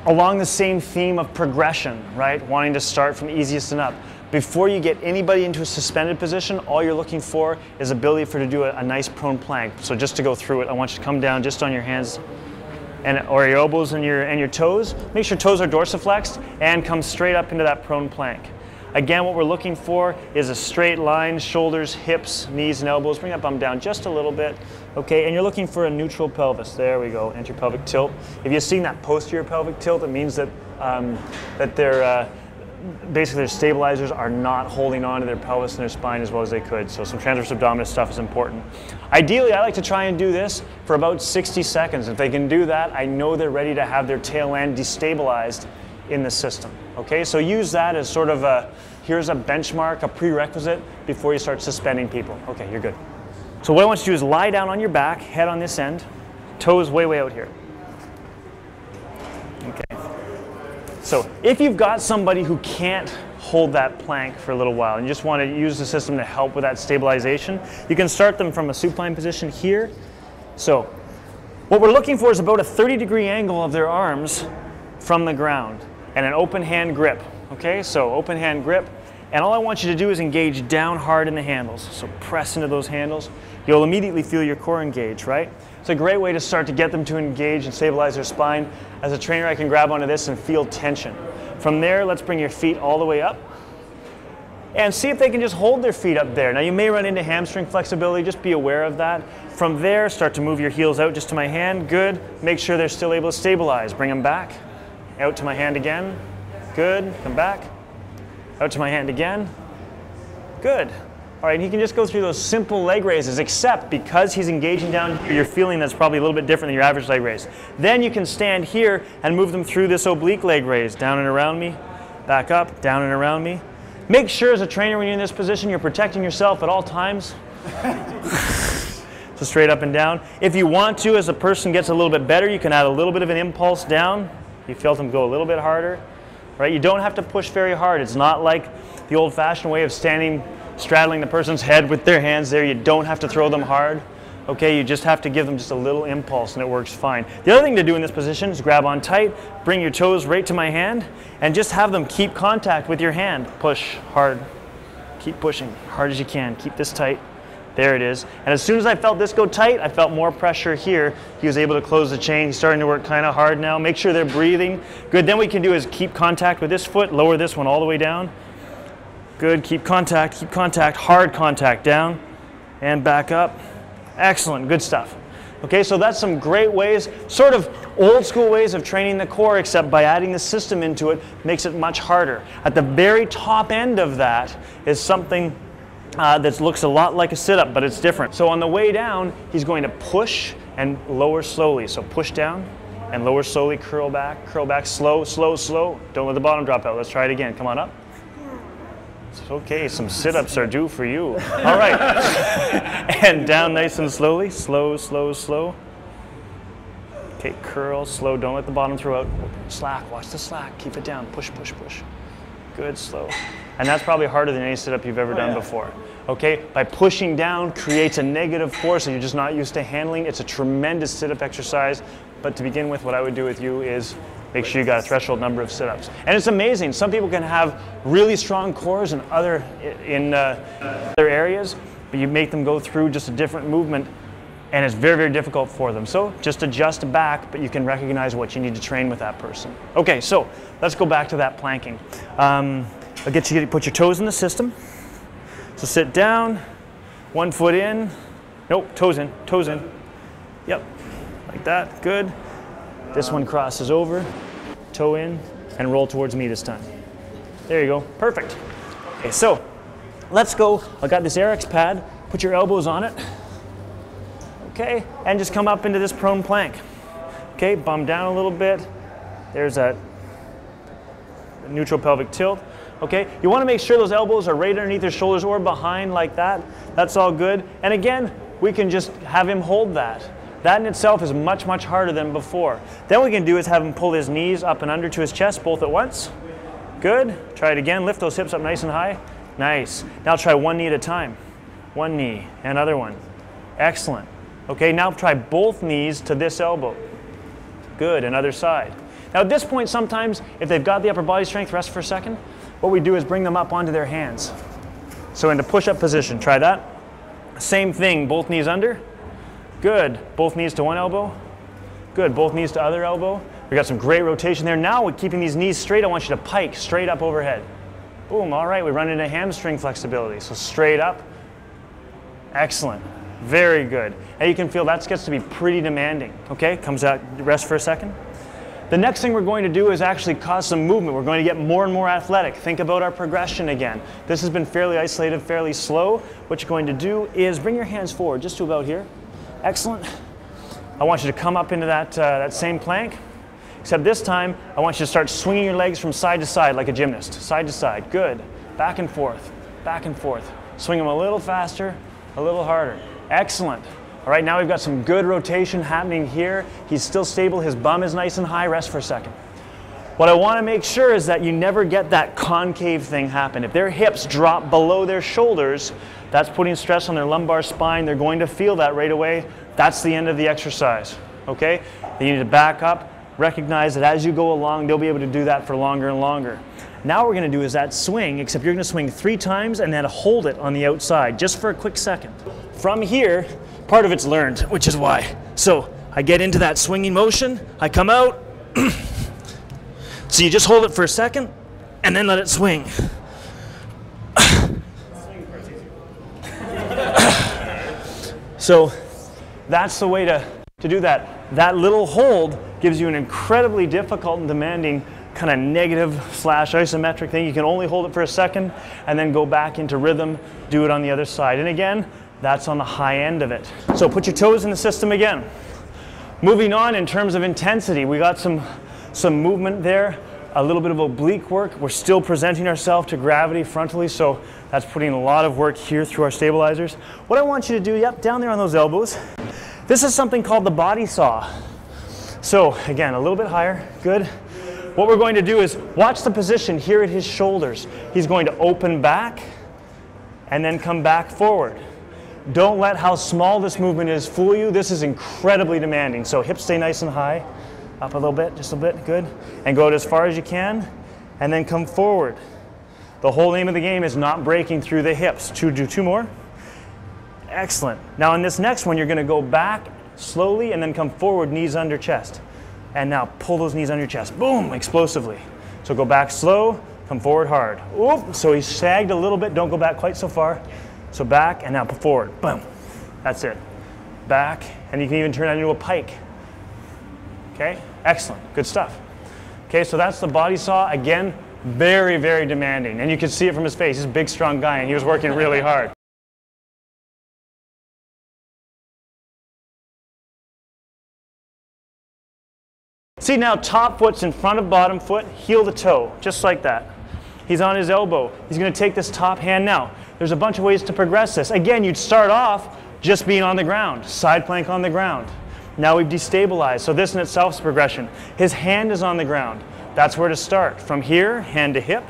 Along the same theme of progression, right? Wanting to start from easiest and up. Before you get anybody into a suspended position, all you're looking for is ability to do a nice prone plank. So just to go through it, I want you to come down just on your hands or your elbows and your toes. Make sure toes are dorsiflexed and come straight up into that prone plank. Again, what we're looking for is a straight line, shoulders, hips, knees, and elbows. Bring that bum down just a little bit. Okay, and you're looking for a neutral pelvis. There we go, anterior-pelvic tilt. If you've seen that posterior pelvic tilt, it means that basically their stabilizers are not holding on to their pelvis and their spine as well as they could. So some transverse abdominis stuff is important. Ideally, I like to try and do this for about 60 seconds. If they can do that, I know they're ready to have their tail end destabilized in the system. Okay, so use that as sort of here's a benchmark, a prerequisite before you start suspending people. Okay, you're good. So what I want you to do is lie down on your back, head on this end, toes way out here. Okay. So if you've got somebody who can't hold that plank for a little while and you just want to use the system to help with that stabilization, you can start them from a supine position here. So what we're looking for is about a 30-degree angle of their arms from the ground and an open hand grip. Okay, so open hand grip, and all I want you to do is engage down hard in the handles. So press into those handles. You'll immediately feel your core engage, right? It's a great way to start to get them to engage and stabilize their spine. As a trainer, I can grab onto this and feel tension. From there, let's bring your feet all the way up and see if they can just hold their feet up there. Now you may run into hamstring flexibility, just be aware of that. From there, start to move your heels out just to my hand. Good. Make sure they're still able to stabilize. Bring them back. Out to my hand again. Good. Come back. Out to my hand again. Good. All right, he can just go through those simple leg raises, except because he's engaging down here, you're feeling that's probably a little bit different than your average leg raise. Then you can stand here and move them through this oblique leg raise. Down and around me, back up, down and around me. Make sure as a trainer when you're in this position, you're protecting yourself at all times. So straight up and down. If you want to, as a person gets a little bit better, you can add a little bit of an impulse down. You felt them go a little bit harder. Right? You don't have to push very hard. It's not like the old-fashioned way of standing, straddling the person's head with their hands there. You don't have to throw them hard. Okay, you just have to give them just a little impulse and it works fine. The other thing to do in this position is grab on tight, bring your toes right to my hand, and just have them keep contact with your hand. Push hard. Keep pushing hard as you can. Keep this tight. There it is. And as soon as I felt this go tight, I felt more pressure here. He was able to close the chain. He's starting to work kind of hard now. Make sure they're breathing. Good. Then what we can do is keep contact with this foot. Lower this one all the way down. Good. Keep contact, hard contact down and back up. Excellent, good stuff. Okay, so that's some great ways, sort of old school ways of training the core, except by adding the system into it, makes it much harder. At the very top end of that is something that looks a lot like a sit-up, but it's different. So on the way down, he's going to push and lower slowly. So push down and lower slowly, curl back, slow, slow, slow. Don't let the bottom drop out. Let's try it again. Come on up. It's okay, some sit-ups are due for you. All right. And down nice and slowly. Slow, slow, slow. Okay, curl, slow. Don't let the bottom throw out. Slack, watch the slack. Keep it down. Push, push, push. Good, slow. And that's probably harder than any sit-up you've ever done before. Okay, by pushing down creates a negative force that you're just not used to handling. It's a tremendous sit-up exercise. But to begin with, what I would do with you is make sure you got a threshold number of sit-ups. And it's amazing. Some people can have really strong cores in other areas, but you make them go through just a different movement, and it's very, very difficult for them. So just adjust back, but you can recognize what you need to train with that person. Okay, so let's go back to that planking. I'll get you to put your toes in the system. So sit down, 1 foot in. Nope, toes in, toes in. Yep, like that, good. This one crosses over, toe in, and roll towards me this time. There you go, perfect. Okay, so let's go. I got this TRX pad, put your elbows on it. Okay, and just come up into this prone plank. Okay, bum down a little bit. There's that neutral pelvic tilt. Okay, you want to make sure those elbows are right underneath your shoulders or behind like that. That's all good. And again, we can just have him hold that. That in itself is much, much harder than before. Then what we can do is have him pull his knees up and under to his chest both at once. Good. Try it again. Lift those hips up nice and high. Nice. Now try one knee at a time. One knee, another one. Excellent. Okay, now try both knees to this elbow. Good, another side. Now at this point, sometimes, if they've got the upper body strength, rest for a second. What we do is bring them up onto their hands. So into push-up position, try that. Same thing, both knees under. Good, both knees to one elbow. Good, both knees to other elbow. We got some great rotation there. Now with keeping these knees straight, I want you to pike straight up overhead. Boom, all right, we run into hamstring flexibility. So straight up, excellent, very good. And you can feel that gets to be pretty demanding. Okay, comes out, rest for a second. The next thing we're going to do is actually cause some movement. We're going to get more and more athletic. Think about our progression again. This has been fairly isolated, fairly slow. What you're going to do is bring your hands forward, just to about here. Excellent. I want you to come up into that same plank, except this time, I want you to start swinging your legs from side to side like a gymnast. Side to side, good. Back and forth, back and forth. Swing them a little faster, a little harder. Excellent. All right, now we've got some good rotation happening here. He's still stable, his bum is nice and high. Rest for a second. What I want to make sure is that you never get that concave thing happen. If their hips drop below their shoulders, that's putting stress on their lumbar spine. They're going to feel that right away. That's the end of the exercise, okay? You need to back up, recognize that as you go along, they'll be able to do that for longer and longer. Now what we're going to do is that swing, except you're going to swing 3 times and then hold it on the outside, just for a quick second. From here, part of it's learned, which is why. So I get into that swinging motion, I come out. So you just hold it for a second and then let it swing. So that's the way to do that. That little hold gives you an incredibly difficult and demanding kind of negative / isometric thing. You can only hold it for a second and then go back into rhythm, do it on the other side. And again, that's on the high end of it. So put your toes in the system again. Moving on in terms of intensity, we got some movement there, a little bit of oblique work. We're still presenting ourselves to gravity frontally, so that's putting a lot of work here through our stabilizers. What I want you to do, yep, down there on those elbows, this is something called the body saw. So again, a little bit higher, good. What we're going to do is watch the position here at his shoulders. He's going to open back and then come back forward. Don't let how small this movement is fool you. This is incredibly demanding. So hips stay nice and high. Up a little bit, just a bit, good. And go out as far as you can, and then come forward. The whole name of the game is not breaking through the hips. Do 2 more. Excellent. Now in this next one, you're going to go back slowly and then come forward, knees under chest. And now pull those knees under your chest. Boom, explosively. So go back slow, come forward hard. Oop, so he's sagged a little bit. Don't go back quite so far. So back and now forward. Boom. That's it. back, and you can even turn that into a pike. Okay, excellent, good stuff. Okay, so that's the body saw. Again, very, very demanding, and you can see it from his face. He's a big, strong guy, and he was working really hard. See now, top foot's in front of bottom foot, heel to toe, just like that. He's on his elbow. He's going to take this top hand now. There's a bunch of ways to progress this. Again, you'd start off just being on the ground, side plank on the ground. Now we've destabilized, so this in itself is progression. His hand is on the ground. That's where to start. From here, hand to hip.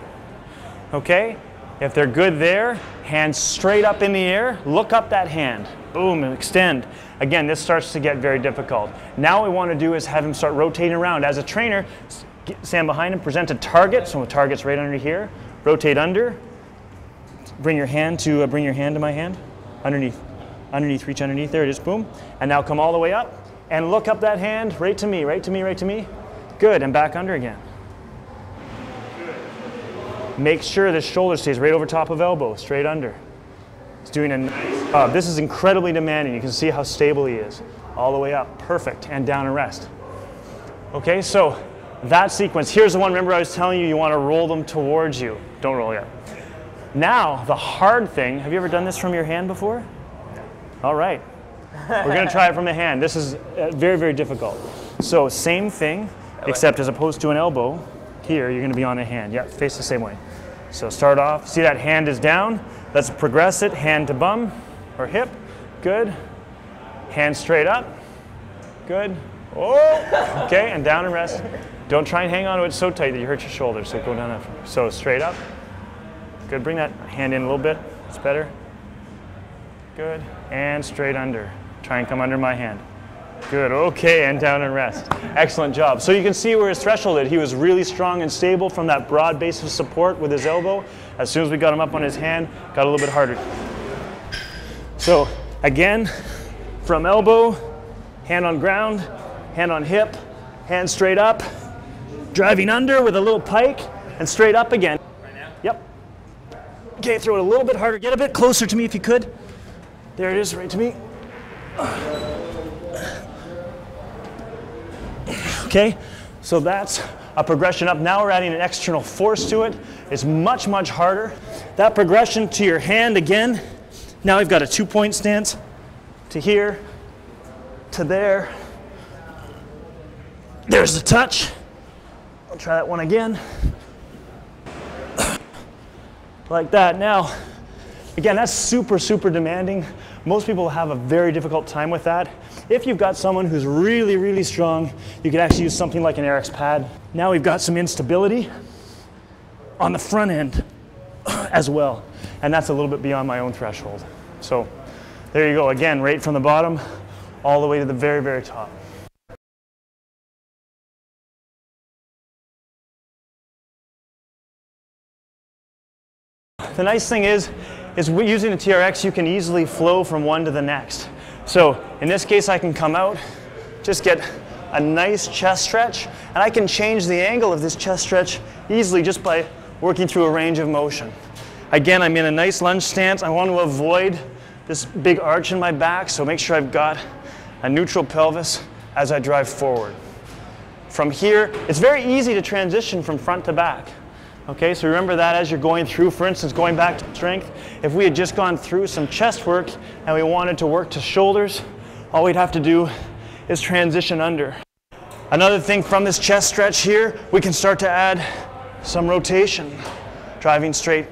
Okay? If they're good there, hands straight up in the air, look up that hand. Boom, and extend. Again, this starts to get very difficult. Now what we want to do is have him start rotating around. As a trainer, stand behind him, present a target, so the target's right under here. Rotate under. Bring your hand to my hand. Underneath. Underneath, reach underneath, there it is, boom. And now come all the way up and look up that hand, right to me, right to me, right to me. Good, and back under again. Make sure this shoulder stays right over top of elbow, straight under. He's doing a nice job. This is incredibly demanding. You can see how stable he is. All the way up, perfect, and down and rest. Okay, so that sequence, here's the one, remember I was telling you, you want to roll them towards you. Don't roll yet. Now, the hard thing, have you ever done this from your hand before? All right, we're going to try it from the hand. This is very, very difficult. So same thing, except as opposed to an elbow, here you're going to be on a hand. Yeah, face the same way. So start off, see that hand is down. Let's progress it, hand to bum or hip. Good. Hand straight up. Good. Oh, okay, and down and rest. Don't try and hang on to it so tight that you hurt your shoulder, so go down after. So straight up. Good, bring that hand in a little bit. It's better. Good, and straight under. Try and come under my hand. Good, okay, and down and rest. Excellent job. So you can see where his threshold is. He was really strong and stable from that broad base of support with his elbow. As soon as we got him up on his hand, got a little bit harder. So again, from elbow, hand on ground, hand on hip, hand straight up, driving under with a little pike, and straight up again. Right now? Yep. Okay, throw it a little bit harder. Get a bit closer to me if you could. There it is, right to me. Okay, so that's a progression up. Now we're adding an external force to it. It's much, much harder. That progression to your hand again. Now we've got a 2-point stance to here, to there. There's the touch. I'll try that one again. Like that. Now, again, that's super, super demanding. Most people have a very difficult time with that. If you've got someone who's really, really strong, you could actually use something like an TRX pad. Now we've got some instability on the front end as well. And that's a little bit beyond my own threshold. So there you go. Again, right from the bottom all the way to the very, very top. The nice thing is using the TRX, you can easily flow from one to the next. So in this case, I can come out, just get a nice chest stretch, and I can change the angle of this chest stretch easily just by working through a range of motion. Again, I'm in a nice lunge stance. I want to avoid this big arch in my back, so make sure I've got a neutral pelvis as I drive forward. From here, it's very easy to transition from front to back. Okay, so remember that as you're going through, for instance, going back to strength, if we had just gone through some chest work and we wanted to work to shoulders, all we'd have to do is transition under. Another thing from this chest stretch here, we can start to add some rotation, driving straight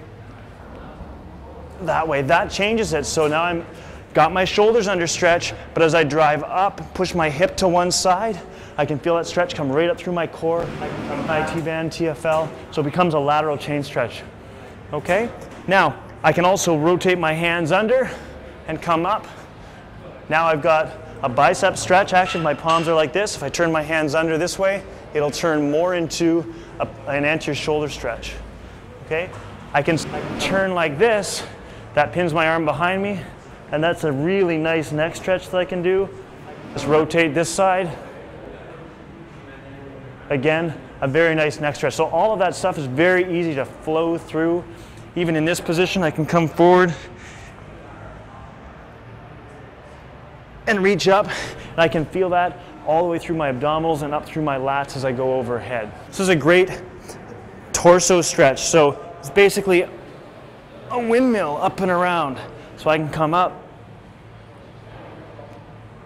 that way. That changes it. So now I'm got my shoulders under stretch, but as I drive up, push my hip to one side, I can feel that stretch come right up through my core, my T-band, TFL, so it becomes a lateral chain stretch. Okay? Now, I can also rotate my hands under and come up. Now I've got a bicep stretch. Actually, my palms are like this. If I turn my hands under this way, it'll turn more into an anterior shoulder stretch. Okay? I can turn like this. That pins my arm behind me, and that's a really nice neck stretch that I can do. Just rotate this side. Again, a very nice neck stretch. So all of that stuff is very easy to flow through. Even in this position, I can come forward and reach up, and I can feel that all the way through my abdominals and up through my lats as I go overhead. This is a great torso stretch. So it's basically a windmill up and around. So I can come up.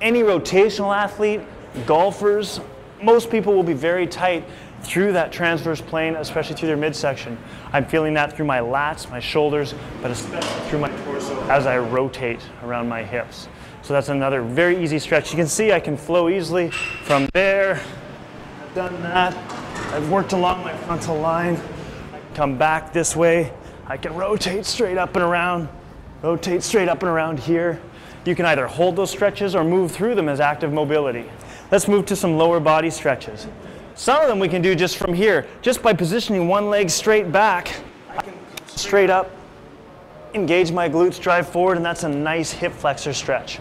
Any rotational athlete, golfers, most people will be very tight through that transverse plane, especially through their midsection. I'm feeling that through my lats, my shoulders, but especially through my torso as I rotate around my hips. So that's another very easy stretch. You can see I can flow easily from there. I've done that. I've worked along my frontal line. I can come back this way. I can rotate straight up and around, rotate straight up and around here. You can either hold those stretches or move through them as active mobility. Let's move to some lower body stretches. Some of them we can do just from here, just by positioning one leg straight back. I can straight up, engage my glutes, drive forward, and that's a nice hip flexor stretch.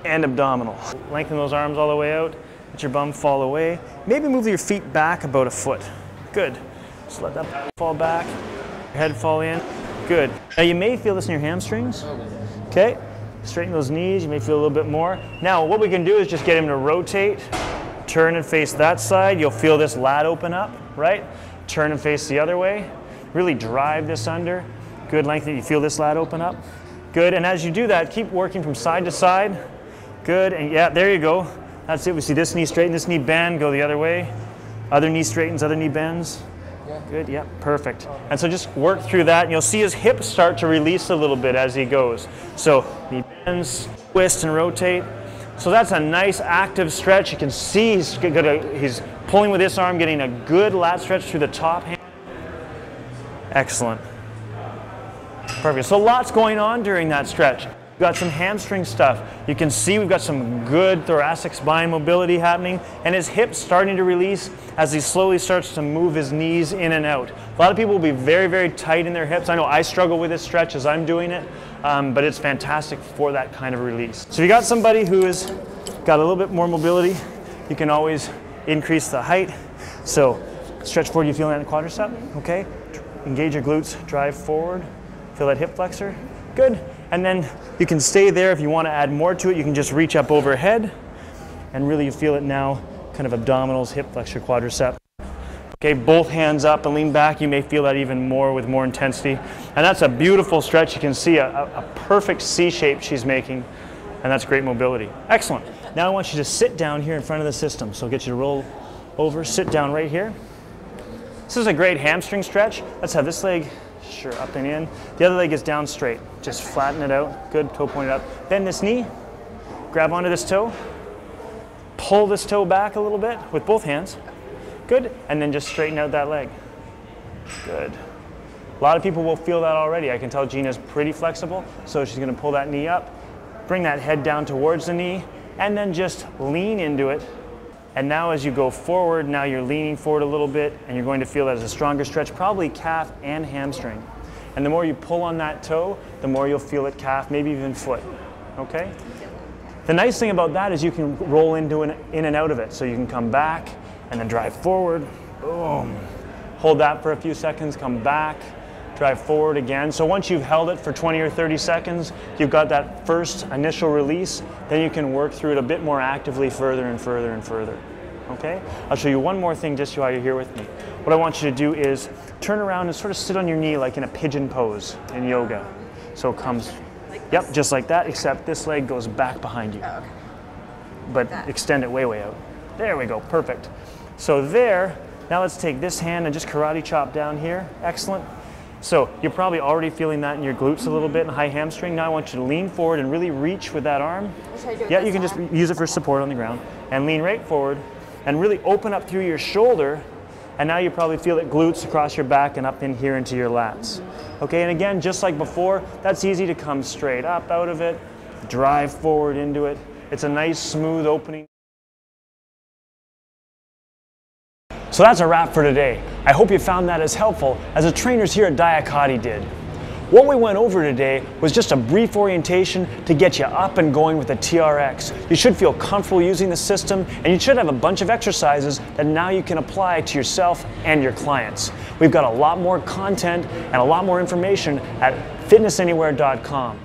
And abdominal. Lengthen those arms all the way out, let your bum fall away. Maybe move your feet back about a foot. Good. Just let that fall back, your head fall in. Good. Now you may feel this in your hamstrings. Okay. Straighten those knees, you may feel a little bit more. Now what we can do is just get him to rotate, turn and face that side. You'll feel this lat open up, right? Turn and face the other way. Really drive this under. Good, lengthen. You feel this lat open up. Good, and as you do that, keep working from side to side. Good, and yeah, there you go. That's it. We see this knee straighten, this knee bend, go the other way. Other knee straightens, other knee bends. Good, yeah, perfect. And so just work through that, and you'll see his hips start to release a little bit as he goes. So knee bends, twist and rotate. So that's a nice active stretch. You can see he's pulling with this arm, getting a good lat stretch through the top hand. Excellent. Perfect. So lots going on during that stretch. We've got some hamstring stuff. You can see we've got some good thoracic spine mobility happening, and his hips starting to release as he slowly starts to move his knees in and out. A lot of people will be very, very tight in their hips. I know I struggle with this stretch as I'm doing it, but it's fantastic for that kind of release. So if you got somebody who has got a little bit more mobility, you can always increase the height. So stretch forward, you feel that in the quadricep, okay? Engage your glutes, drive forward, feel that hip flexor, good. And then you can stay there. If you want to add more to it, you can just reach up overhead, and really you feel it now, kind of abdominals, hip flexor, quadricep. Okay, both hands up and lean back. You may feel that even more with more intensity. And that's a beautiful stretch. You can see a perfect C shape she's making, and that's great mobility. Excellent. Now I want you to sit down here in front of the system. So I'll get you to roll over, sit down right here. This is a great hamstring stretch. Let's have this leg sure up and in. The other leg is down straight. Just flatten it out. Good, toe pointed up. Bend this knee, grab onto this toe, pull this toe back a little bit with both hands. Good, and then just straighten out that leg. Good. A lot of people will feel that already. I can tell Gina's pretty flexible, so she's gonna pull that knee up, bring that head down towards the knee, and then just lean into it. And now as you go forward, now you're leaning forward a little bit, and you're going to feel that as a stronger stretch, probably calf and hamstring. And the more you pull on that toe, the more you'll feel it calf, maybe even foot, okay? The nice thing about that is you can roll in and out of it. So you can come back and then drive forward, boom. Hold that for a few seconds, come back, drive forward again. So once you've held it for 20 or 30 seconds, you've got that first initial release, then you can work through it a bit more actively further and further and further. Okay? I'll show you one more thing just while you're here with me. What I want you to do is turn around and sort of sit on your knee like in a pigeon pose in yoga. So it comes, yep, just like that, except this leg goes back behind you. Oh, okay. But extend it way, way out. There we go, perfect. So there, now let's take this hand and just karate chop down here. Excellent. So you're probably already feeling that in your glutes a little bit and high hamstring. Now I want you to lean forward and really reach with that arm. Yeah, you can just use it for support on the ground. And lean right forward and really open up through your shoulder. And now you probably feel it glutes across your back and up in here into your lats. Okay, and again, just like before, that's easy to come straight up out of it, drive forward into it. It's a nice smooth opening. So that's a wrap for today. I hope you found that as helpful as the trainers here at Diakati did. What we went over today was just a brief orientation to get you up and going with the TRX. You should feel comfortable using the system, and you should have a bunch of exercises that now you can apply to yourself and your clients. We've got a lot more content and a lot more information at fitnessanywhere.com.